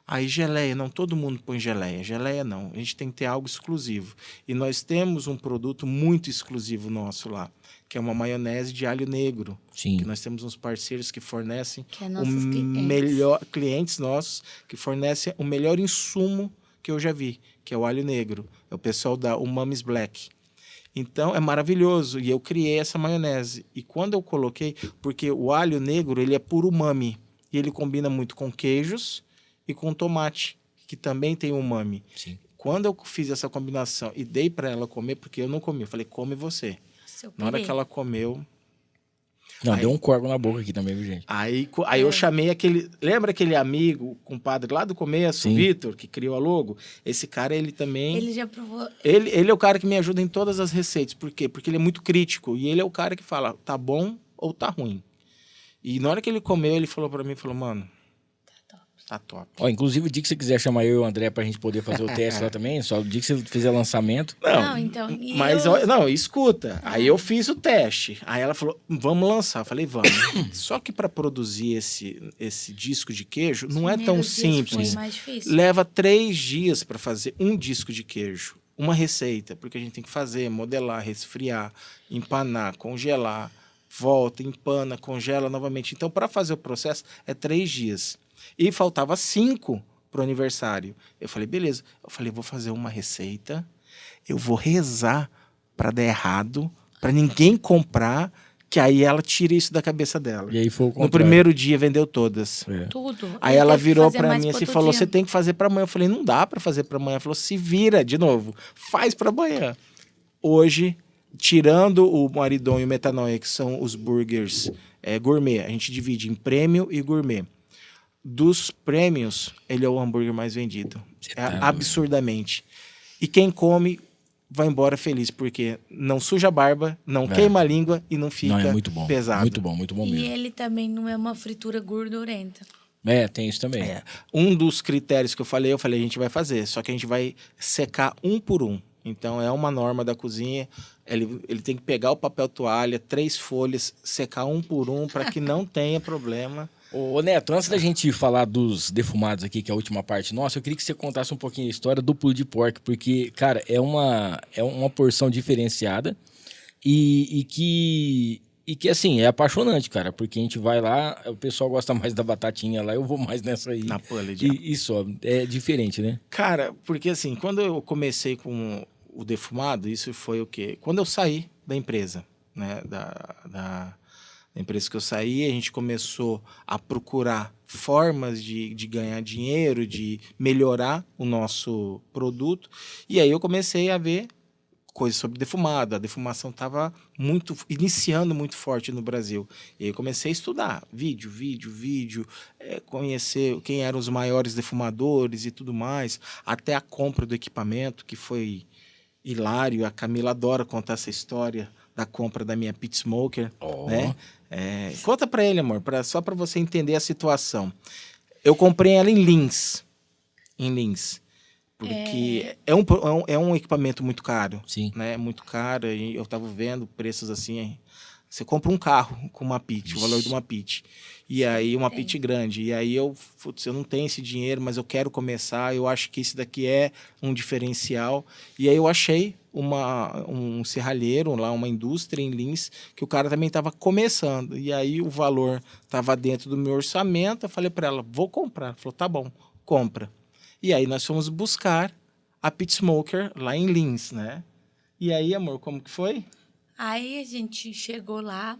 Aí geleia, não, todo mundo põe geleia. Geleia não, a gente tem que ter algo exclusivo. E nós temos um produto muito exclusivo nosso lá, que é uma maionese de alho negro. Sim. Que nós temos uns parceiros que fornecem Que é o nossos clientes. melhor, clientes nossos, que fornecem o melhor insumo que eu já vi, que é o alho negro. É o pessoal da Umami's Black. Então, é maravilhoso. E eu criei essa maionese. E quando eu coloquei... Porque o alho negro, ele é puro umami. E ele combina muito com queijos e com tomate, que também tem umami. Sim. Quando eu fiz essa combinação e dei para ela comer, porque eu não comi, eu falei, come você. Na hora que ela comeu... Não, Aí- deu um corgo na boca aqui também, viu, gente? Aí eu chamei aquele... Lembra aquele amigo, compadre lá do começo, Sim. Vitor, que criou a logo? Esse cara, ele também... Ele já provou. Ele é o cara que me ajuda em todas as receitas. Por quê? Porque ele é muito crítico. E ele é o cara que fala, tá bom ou tá ruim. E na hora que ele comeu, ele falou pra mim, mano, tá top. Ó, inclusive, o dia que você quiser chamar eu e o André pra gente poder fazer o teste lá também, só o dia que você fizer lançamento. Não, então, e Mas, eu- não, escuta. Aí eu fiz o teste. Aí ela falou, vamos lançar. Eu falei, vamos. Só que para produzir esse disco de queijo, não é tão primeiros dias simples. Foi mais difícil. Leva 3 dias para fazer um disco de queijo. Uma receita, porque a gente tem que fazer, modelar, resfriar, empanar, congelar, volta, empana, congela novamente. Então, para fazer o processo, é 3 dias. E faltava 5 pro aniversário. Eu falei, beleza. Eu falei, vou fazer uma receita, eu vou rezar para dar errado, para ninguém comprar, que aí ela tira isso da cabeça dela. E aí foi o No contrário. primeiro dia vendeu todas. É. Tudo. Aí Ele ela teve que virou fazer pra mais mim pro assim e outro falou, dia. você tem que fazer pra amanhã. Eu falei, não dá pra fazer pra amanhã. Ela falou, se vira, de novo, faz pra amanhã. Hoje, tirando o Maridon e o Metanoia, que são os burgers gourmet, a gente divide em prêmio e gourmet. Dos prêmios, ele é o hambúrguer mais vendido. Absurdamente. E quem come vai embora feliz, porque não suja a barba, não queima a língua e não fica Não, é muito bom. pesado. Muito bom E mesmo. ele também não é uma fritura gordurenta. É, tem isso também. Um dos critérios que eu falei, a gente vai fazer, só que a gente vai secar um por um. Então, é uma norma da cozinha, ele tem que pegar o papel toalha, 3 folhas, secar um por um, para que não tenha problema. Ô, Neto, antes da gente falar dos defumados aqui, que é a última parte nossa, eu queria que você contasse um pouquinho a história do pulled pork, porque, cara, é uma porção diferenciada e que, assim, é apaixonante, cara, porque a gente vai lá, o pessoal gosta mais da batatinha lá, eu vou mais nessa aí. Na pulled. E só, é diferente, né? Cara, porque assim, quando eu comecei com o defumado, isso foi o quê? Quando eu saí da empresa, né, da empresa que eu saí, a gente começou a procurar formas de ganhar dinheiro, de melhorar o nosso produto. E aí eu comecei a ver coisas sobre defumado. A defumação estava iniciando muito forte no Brasil. E aí eu comecei a estudar vídeo, conhecer quem eram os maiores defumadores e tudo mais, até a compra do equipamento, que foi hilário. A Camila adora contar essa história da compra da minha Pit Smoker, né? Conta para ele, amor, só para você entender a situação. Eu comprei ela em Lins. Porque é um equipamento muito caro. Sim. Né? Muito caro. E eu estava vendo preços assim Você compra um carro com uma pit, o valor de uma pit. E aí, uma pit grande. E aí, eu não tenho esse dinheiro, mas eu quero começar. Eu acho que esse daqui é um diferencial. E aí, eu achei um serralheiro lá, uma indústria em Lins, que o cara também estava começando. E aí, o valor estava dentro do meu orçamento. Eu falei para ela, vou comprar. Ela falou, tá bom, compra. E aí, nós fomos buscar a Pit Smoker lá em Lins, né? E aí, amor, como que foi? Aí a gente chegou lá,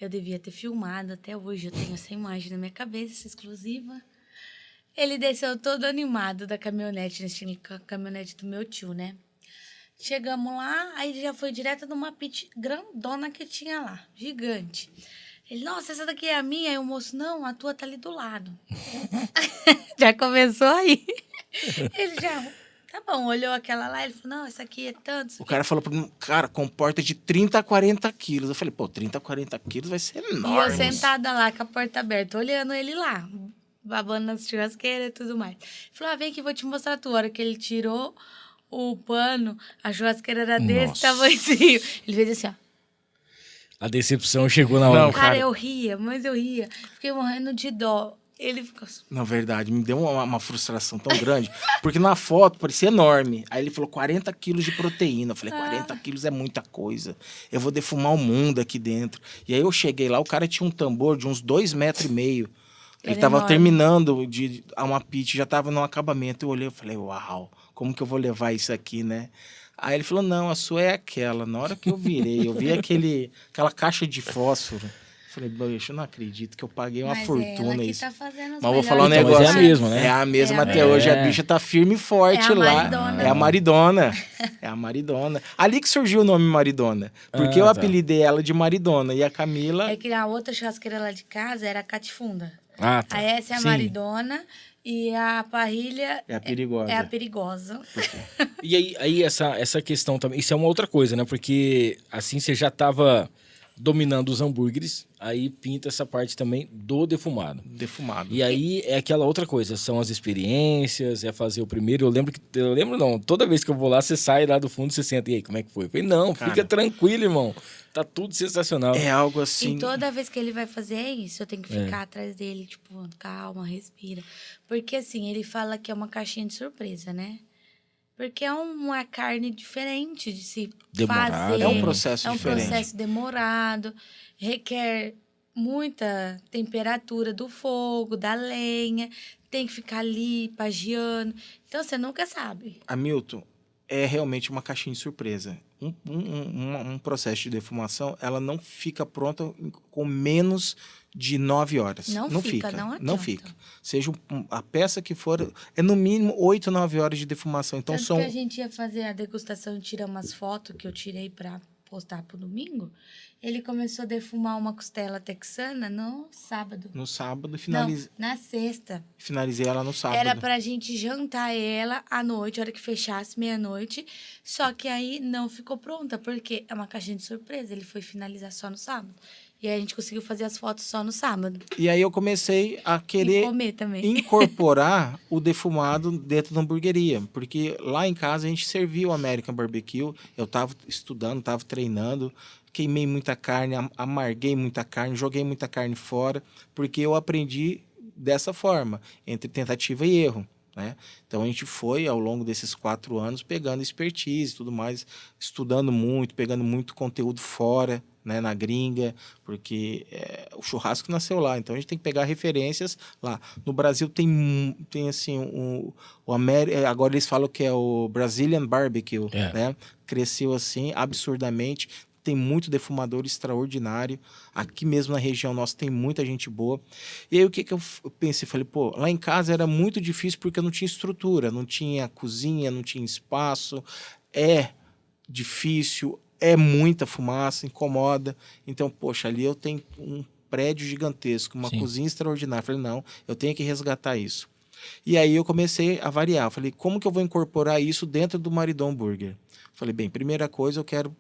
eu devia ter filmado, até hoje eu tenho essa imagem na minha cabeça, essa exclusiva. Ele desceu todo animado da caminhonete, a caminhonete do meu tio, né? Chegamos lá, aí ele já foi direto numa pit grandona que tinha lá, gigante. Ele, nossa, essa daqui é a minha? Aí o moço, não, a tua tá ali do lado. Já começou aí. Ele já... Tá bom, olhou aquela lá, ele falou, não, essa aqui é tanto. O cara falou pra mim, cara, comporta de 30 a 40 quilos. Eu falei, pô, 30 a 40 quilos vai ser E eu enorme. sentada lá com a porta aberta, olhando ele lá, babando nas churrasqueiras e tudo mais. Ele falou, vem aqui, vou te mostrar a tua. A hora que ele tirou o pano, a churrasqueira era desse tamanhozinho. Ele fez assim, ó. A decepção chegou na hora. Não, Cara, cara, eu ria, mas eu ria. Fiquei morrendo de dó. Ele ficou... na verdade, me deu uma frustração tão grande, porque na foto parecia enorme. Aí ele falou 40 quilos de proteína. Eu falei, 40 quilos é muita coisa. Eu vou defumar o mundo aqui dentro. E aí eu cheguei lá, o cara tinha um tambor de uns 2,5 metros. Ele Era tava enorme. terminando uma pit, já tava no acabamento. Eu olhei e falei, uau, como que eu vou levar isso aqui, né? Aí ele falou, não, a sua é aquela. Na hora que eu virei, eu vi aquela caixa de fósforo. Falei, bicho, eu não acredito que eu paguei uma Mas fortuna ela que isso. tá fazendo os Mas vou falar um melhores Então, mas negócio. é a mesma, né? É a mesma É a até mesma. hoje. A bicha tá firme e forte É a lá. Maridona. É a Maridona. É a Maridona. Ali que surgiu o nome Maridona. Porque eu tá. apelidei ela de Maridona. E a Camila... É que a outra churrasqueira lá de casa era a catifunda. Ah, tá. Aí essa é a Sim. Maridona e a parrilha É a perigosa. é a perigosa. E aí essa questão também, isso é uma outra coisa, né? Porque assim você já tava dominando os hambúrgueres, aí pinta essa parte também do defumado. Defumado. E aí é aquela outra coisa, são as experiências, é fazer o primeiro. Eu lembro não, toda vez que eu vou lá, você sai lá do fundo, você senta, e aí, como é que foi? Eu falei, não, Cara, fica tranquilo, irmão. Tá tudo sensacional. É algo assim... E toda vez que ele vai fazer isso, eu tenho que ficar atrás dele, tipo, calma, respira. Porque assim, ele fala que é uma caixinha de surpresa, né? Porque é uma carne diferente de se Demorado. fazer. É um processo É um diferente. processo demorado, requer muita temperatura do fogo, da lenha, tem que ficar ali pagiando. Então, você nunca sabe. Hamilton, é realmente uma caixinha de surpresa. Um processo de defumação, ela não fica pronta com menos de 9 horas. Não fica, não adianta. fica. Seja a peça que for, é no mínimo 8, 9 horas de defumação. Então, Tanto que a gente ia fazer a degustação e tirar umas fotos que eu tirei para postar pro domingo. Ele começou a defumar uma costela texana no sábado. No sábado, Não, na sexta. finalizei ela no sábado. Era pra gente jantar ela à noite, a hora que fechasse, meia-noite. Só que aí não ficou pronta, porque é uma caixinha de surpresa. Ele foi finalizar só no sábado. E aí a gente conseguiu fazer as fotos só no sábado. E aí eu comecei a E querer comer também. incorporar o defumado dentro da hamburgueria. Porque lá em casa a gente servia o American Barbecue. Eu tava estudando, tava treinando. Queimei muita carne, amarguei muita carne, joguei muita carne fora. Porque eu aprendi dessa forma, entre tentativa e erro. Né? Então a gente foi, ao longo desses 4 anos, pegando expertise e tudo mais, estudando muito, pegando muito conteúdo fora, né, na gringa, porque o churrasco nasceu lá, então a gente tem que pegar referências lá. No Brasil tem assim, agora eles falam que é o Brazilian Barbecue, né? Cresceu assim absurdamente. Tem muito defumador extraordinário. Aqui mesmo na região nossa tem muita gente boa. E aí o que eu pensei? Falei, pô, lá em casa era muito difícil porque eu não tinha estrutura, não tinha cozinha, não tinha espaço. É difícil, é muita fumaça, incomoda. Então, poxa, ali eu tenho um prédio gigantesco, uma cozinha extraordinária. Falei, não, eu tenho que resgatar isso. E aí eu comecei a variar. Falei, como que eu vou incorporar isso dentro do Maridon Burger? Falei, bem, primeira coisa eu quero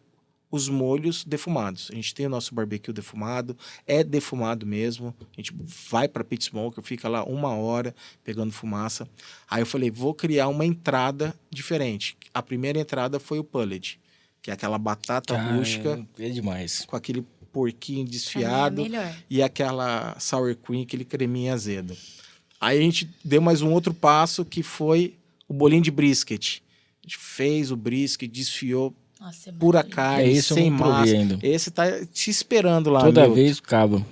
os molhos defumados. A gente tem o nosso barbecue defumado, é defumado mesmo. A gente vai para Pit Smoker, fica lá 1 hora pegando fumaça. Aí eu falei, vou criar uma entrada diferente. A primeira entrada foi o pulled, que é aquela batata rústica É demais. com aquele porquinho Pra desfiado mim é melhor. e aquela sour cream, aquele creminho azedo. Aí a gente deu mais um outro passo que foi o bolinho de brisket. A gente fez o brisket, desfiou Nossa, é pura muito carne, esse eu sem não provei massa. ainda. Esse tá te esperando lá, Toda Milton. vez acaba.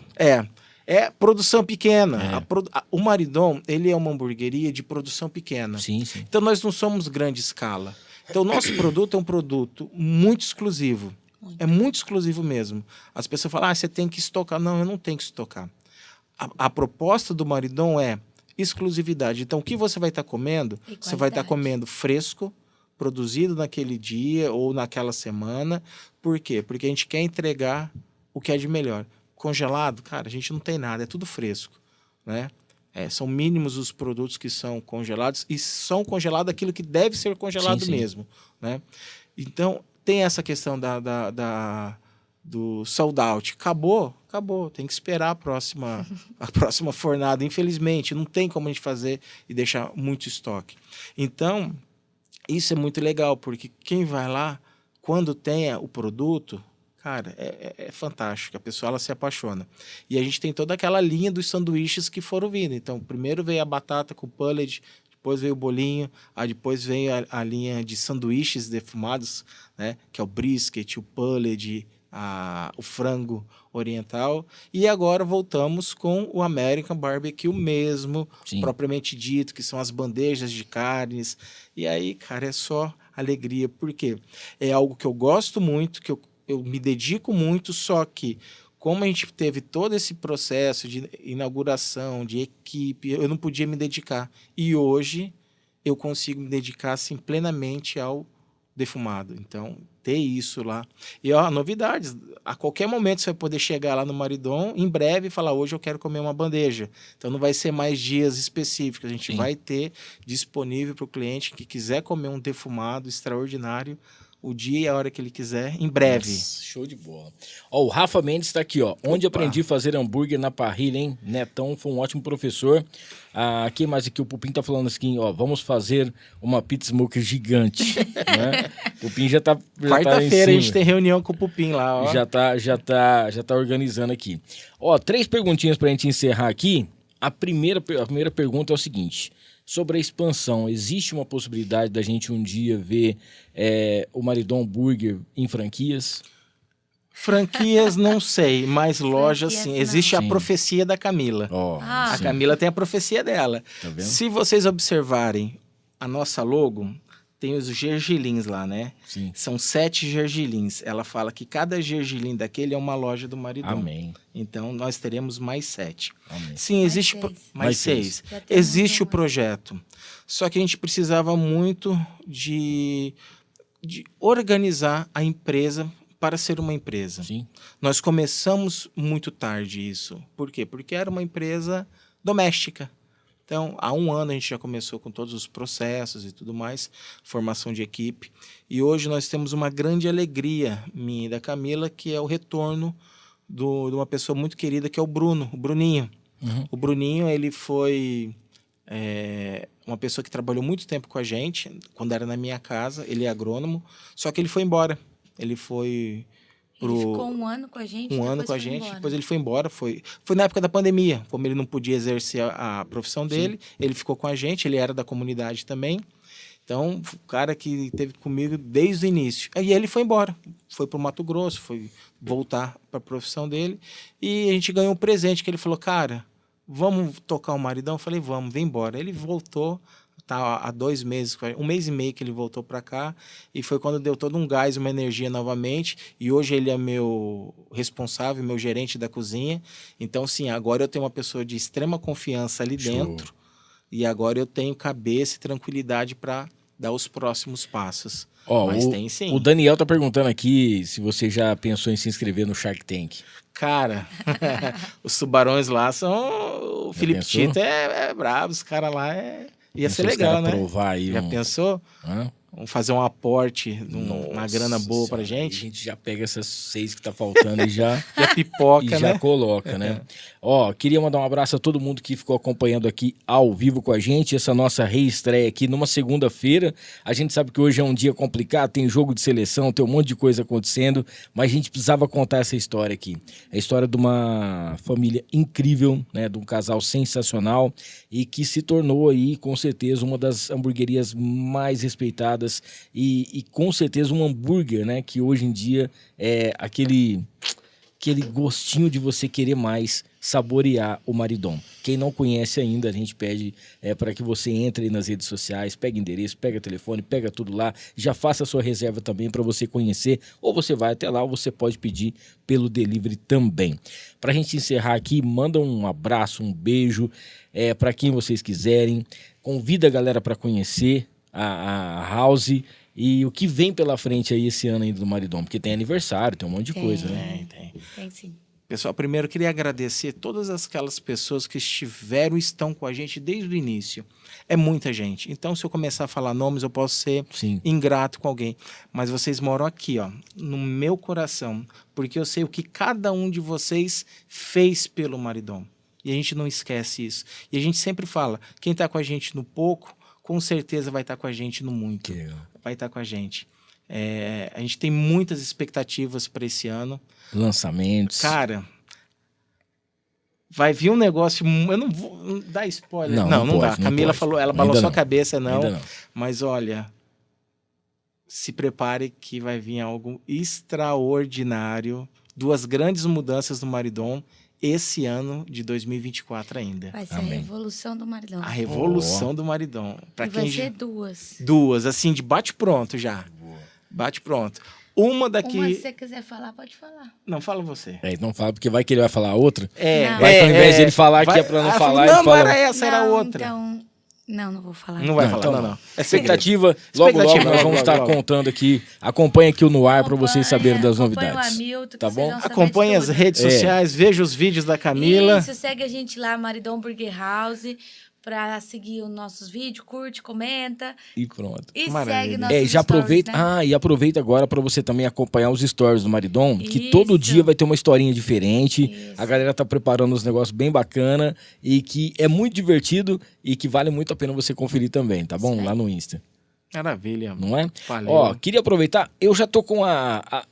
É produção pequena. É. O Maridon, ele é uma hamburgueria de produção pequena. Sim, sim. Então nós não somos grande escala. Então o nosso produto é um produto muito exclusivo. Muito. É muito exclusivo mesmo. As pessoas falam, você tem que estocar. Não, eu não tenho que estocar. A proposta do Maridon é exclusividade. Então o que você vai estar comendo? E Você vai estar qualidade. comendo fresco, produzido naquele dia ou naquela semana. Por quê? Porque a gente quer entregar o que é de melhor. Congelado, cara, a gente não tem nada, é tudo fresco, né? São mínimos os produtos que são congelados e são congelados aquilo que deve ser congelado Sim, sim. mesmo, né? Então, tem essa questão do sold out. Acabou, tem que esperar a próxima fornada. Infelizmente, não tem como a gente fazer e deixar muito estoque. Então, isso é muito legal, porque quem vai lá, quando tem o produto, cara, é fantástico. A pessoa ela se apaixona. E a gente tem toda aquela linha dos sanduíches que foram vindo. Então, primeiro veio a batata com pulled, depois veio o bolinho, aí depois veio a linha de sanduíches defumados, né? Que é o brisket, o pulled, o frango oriental. E agora voltamos com o American Barbecue mesmo, Sim. propriamente dito, que são as bandejas de carnes. E aí, cara, é só alegria. Por quê? É algo que eu gosto muito, que eu me dedico muito, só que como a gente teve todo esse processo de inauguração, de equipe, eu não podia me dedicar. E hoje eu consigo me dedicar assim, plenamente ao defumado. Então, ter isso lá. E ó, novidades. A qualquer momento você vai poder chegar lá no Maridon, em breve, e falar, hoje eu quero comer uma bandeja. Então não vai ser mais dias específicos. A gente Sim. vai ter disponível para o cliente que quiser comer um defumado extraordinário, o dia e a hora que ele quiser, em breve. Nossa, show de bola. Ó, o Rafa Mendes está aqui, ó. Onde Opa. aprendi a fazer hambúrguer na parrilha, hein? Netão foi um ótimo professor. Quem mais aqui? O Pupim tá falando assim, ó. Vamos fazer uma pizza smoker gigante. Né? O Pupim já tá em Quarta-feira a gente cima. tem reunião com o Pupim lá, ó. Já tá organizando aqui. Ó, 3 perguntinhas pra gente encerrar aqui. A primeira pergunta é o seguinte. Sobre a expansão, existe uma possibilidade da gente um dia ver o Maridon Burger em franquias? Franquias, não sei, mas lojas, Franquias, sim. não. Existe a Sim. profecia da Camila. Ó, Ah. A sim. Camila tem a profecia dela. Tá vendo? Se vocês observarem a nossa logo, tem os gergilins lá, né? Sim. São 7 gergilins. Ela fala que cada gergilim daquele é uma loja do Maridon. Amém. Então, nós teremos mais 7. Amém. Sim, existe... 6. Mais Mais 6. Já temos Existe o uma. projeto. Só que a gente precisava muito de organizar a empresa para ser uma empresa. Sim. Nós começamos muito tarde isso. Por quê? Porque era uma empresa doméstica. Então, há 1 ano a gente já começou com todos os processos e tudo mais, formação de equipe. E hoje nós temos uma grande alegria, minha e da Camila, que é o retorno de uma pessoa muito querida, que é o Bruninho. Uhum. O Bruninho, ele foi uma pessoa que trabalhou muito tempo com a gente, quando era na minha casa, ele é agrônomo, só que ele foi embora. Ele foi Ele ficou 1 ano com a gente. 1 ano depois com a foi gente, embora. depois ele foi embora. Foi na época da pandemia, como ele não podia exercer a profissão dele, ele ficou com a gente, ele era da comunidade também. Então, o cara que esteve comigo desde o início. Aí ele foi embora, foi para o Mato Grosso, foi voltar para a profissão dele. E a gente ganhou um presente, que ele falou, cara, vamos tocar o Maridão? Eu falei, vamos, vem embora. Ele voltou, tá há 2 meses, 1 mês e meio que ele voltou para cá, e foi quando deu todo um gás, uma energia novamente, e hoje ele é meu responsável, meu gerente da cozinha. Então, sim, agora eu tenho uma pessoa de extrema confiança ali dentro, e agora eu tenho cabeça e tranquilidade para dar os próximos passos. Ó, Mas tem sim. O Daniel tá perguntando aqui se você já pensou em se inscrever no Shark Tank. Cara, os tubarões lá são... O Felipe pensou? Tito é brabo, os caras lá ia Não ser sei se legal, cara né? provar aí Já um- pensou? Hã? Vamos fazer um aporte, uma grana boa pra A gente. gente já pega essas 6 que tá faltando e já... Já pipoca, e né? já coloca, né? Ó, queria mandar um abraço a todo mundo que ficou acompanhando aqui ao vivo com a gente, essa nossa reestreia aqui numa segunda-feira. A gente sabe que hoje é um dia complicado, tem jogo de seleção, tem um monte de coisa acontecendo, mas a gente precisava contar essa história aqui. É a história de uma família incrível, né? De um casal sensacional e que se tornou aí, com certeza, uma das hamburguerias mais respeitadas e com certeza um hambúrguer, né? Que hoje em dia é aquele gostinho de você querer mais saborear o Maridom. Quem não conhece ainda, a gente pede para que você entre aí nas redes sociais, pega endereço, pega telefone, pega tudo lá, já faça a sua reserva também para você conhecer, ou você vai até lá, ou você pode pedir pelo delivery também. Para a gente encerrar aqui, manda um abraço, um beijo para quem vocês quiserem, convida a galera para conhecer a House e o que vem pela frente aí esse ano ainda do Maridom, porque tem aniversário, tem um monte de coisa, né? Tem sim. Pessoal, primeiro eu queria agradecer todas aquelas pessoas que estiveram e estão com a gente desde o início. É muita gente. Então, se eu começar a falar nomes, eu posso ser ingrato com alguém. Mas vocês moram aqui, ó, no meu coração, porque eu sei o que cada um de vocês fez pelo Maridom. E a gente não esquece isso. E a gente sempre fala, quem está com a gente no pouco, com certeza vai estar com a gente no muito. Vai estar com a gente. A gente tem muitas expectativas para esse ano. Lançamentos. Cara, vai vir um negócio... Eu não vou dar spoiler. Não dá. A Camila falou, ela balançou a cabeça, não. Mas olha, se prepare que vai vir algo extraordinário. 2 grandes mudanças no Maridom esse ano de 2024 ainda. Vai ser a revolução do Maridom. A revolução do Maridom. E vai ser 2. 2, assim, de bate-pronto já. Bate-pronto. Uma daqui... Uma, se você quiser falar, pode falar. Não, fala você. Não fala, porque vai que ele vai falar outra. Não. Vai que ao invés de ele falar que é pra não falar, ele fala... Não era essa, era outra. Então... Não vou falar. Não vai falar, então, não. Expectativa, logo nós vamos estar contando aqui. Acompanha aqui o No Ar para vocês saberem das novidades. Hamilton, tá bom? Acompanhe as redes sociais, veja os vídeos da Camila. Isso, segue a gente lá, Maridom Burger House, para seguir os nossos vídeos, curte, comenta. E pronto. E segue nossos já stories, aproveita, né? E aproveita agora para você também acompanhar os stories do Maridom, que todo dia vai ter uma historinha diferente. Isso. A galera tá preparando uns negócios bem bacana e que é muito divertido e que vale muito a pena você conferir também, tá bom? Lá no Insta. Maravilha. Não é? Valeu. Ó, queria aproveitar, eu já tô com a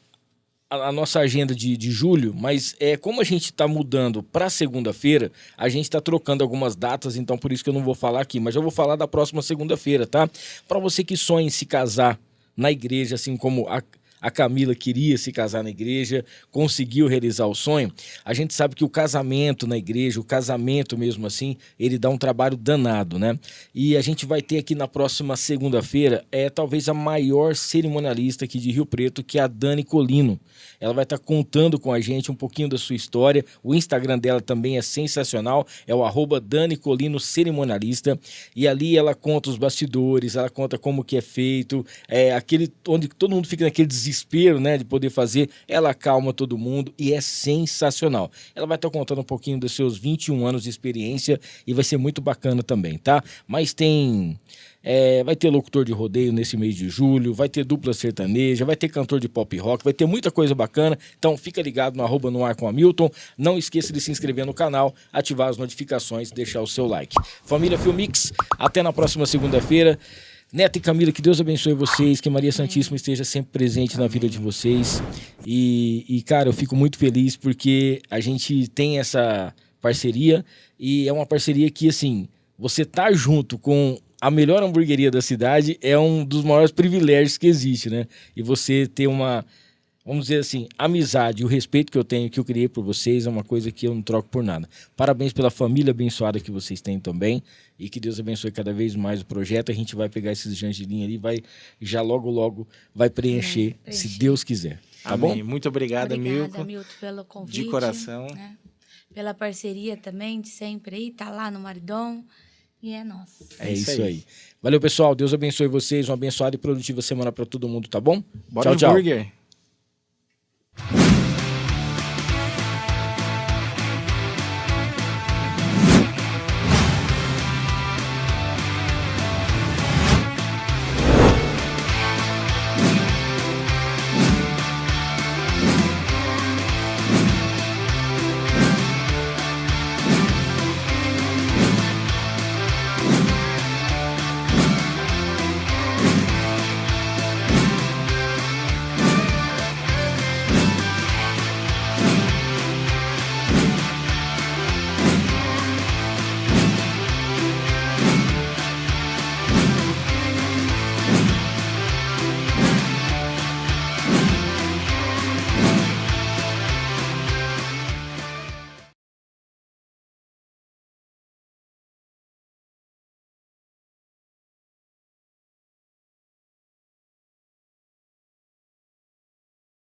nossa agenda de julho, mas como a gente está mudando para segunda-feira, a gente está trocando algumas datas, então por isso que eu não vou falar aqui, mas eu vou falar da próxima segunda-feira, tá? Para você que sonha em se casar na igreja, assim como a Camila queria se casar na igreja, conseguiu realizar o sonho. A gente sabe que o casamento na igreja, o casamento mesmo assim, ele dá um trabalho danado, né? E a gente vai ter aqui na próxima segunda-feira, talvez a maior cerimonialista aqui de Rio Preto, que é a Dani Colino. Ela vai estar contando com a gente um pouquinho da sua história. O Instagram dela também é sensacional, é o @Dani Colino Cerimonialista. E ali ela conta os bastidores, ela conta como que é feito, onde todo mundo fica naquele desespero, né, de poder fazer. Ela acalma todo mundo e é sensacional. Ela vai estar contando um pouquinho dos seus 21 anos de experiência e vai ser muito bacana também, tá? Mas vai ter locutor de rodeio nesse mês de julho, vai ter dupla sertaneja, vai ter cantor de pop rock, vai ter muita coisa bacana. Então fica ligado no @No Ar com Hamilton. Não esqueça de se inscrever no canal, ativar as notificações e deixar o seu like. Família Filmix, até na próxima segunda-feira. Neto e Camila, que Deus abençoe vocês, que Maria Santíssima esteja sempre presente na vida de vocês. E, cara, eu fico muito feliz porque a gente tem essa parceria e é uma parceria que, assim, você tá junto com a melhor hamburgueria da cidade é um dos maiores privilégios que existe, né? E você ter uma, vamos dizer assim, amizade, o respeito que eu tenho, que eu criei por vocês, é uma coisa que eu não troco por nada. Parabéns pela família abençoada que vocês têm também e que Deus abençoe cada vez mais o projeto. A gente vai pegar esses jangirinhos ali e já logo vai preencher, se Deus quiser. Tá Amém. Bom? Muito obrigado, Milton, Milton, pelo convite. de coração. Né? Pela parceria também, de sempre aí, tá lá no Maridom. E é nosso. É isso aí. Valeu, pessoal. Deus abençoe vocês. Uma abençoada e produtiva semana para todo mundo, tá bom? Bora tchau. burger.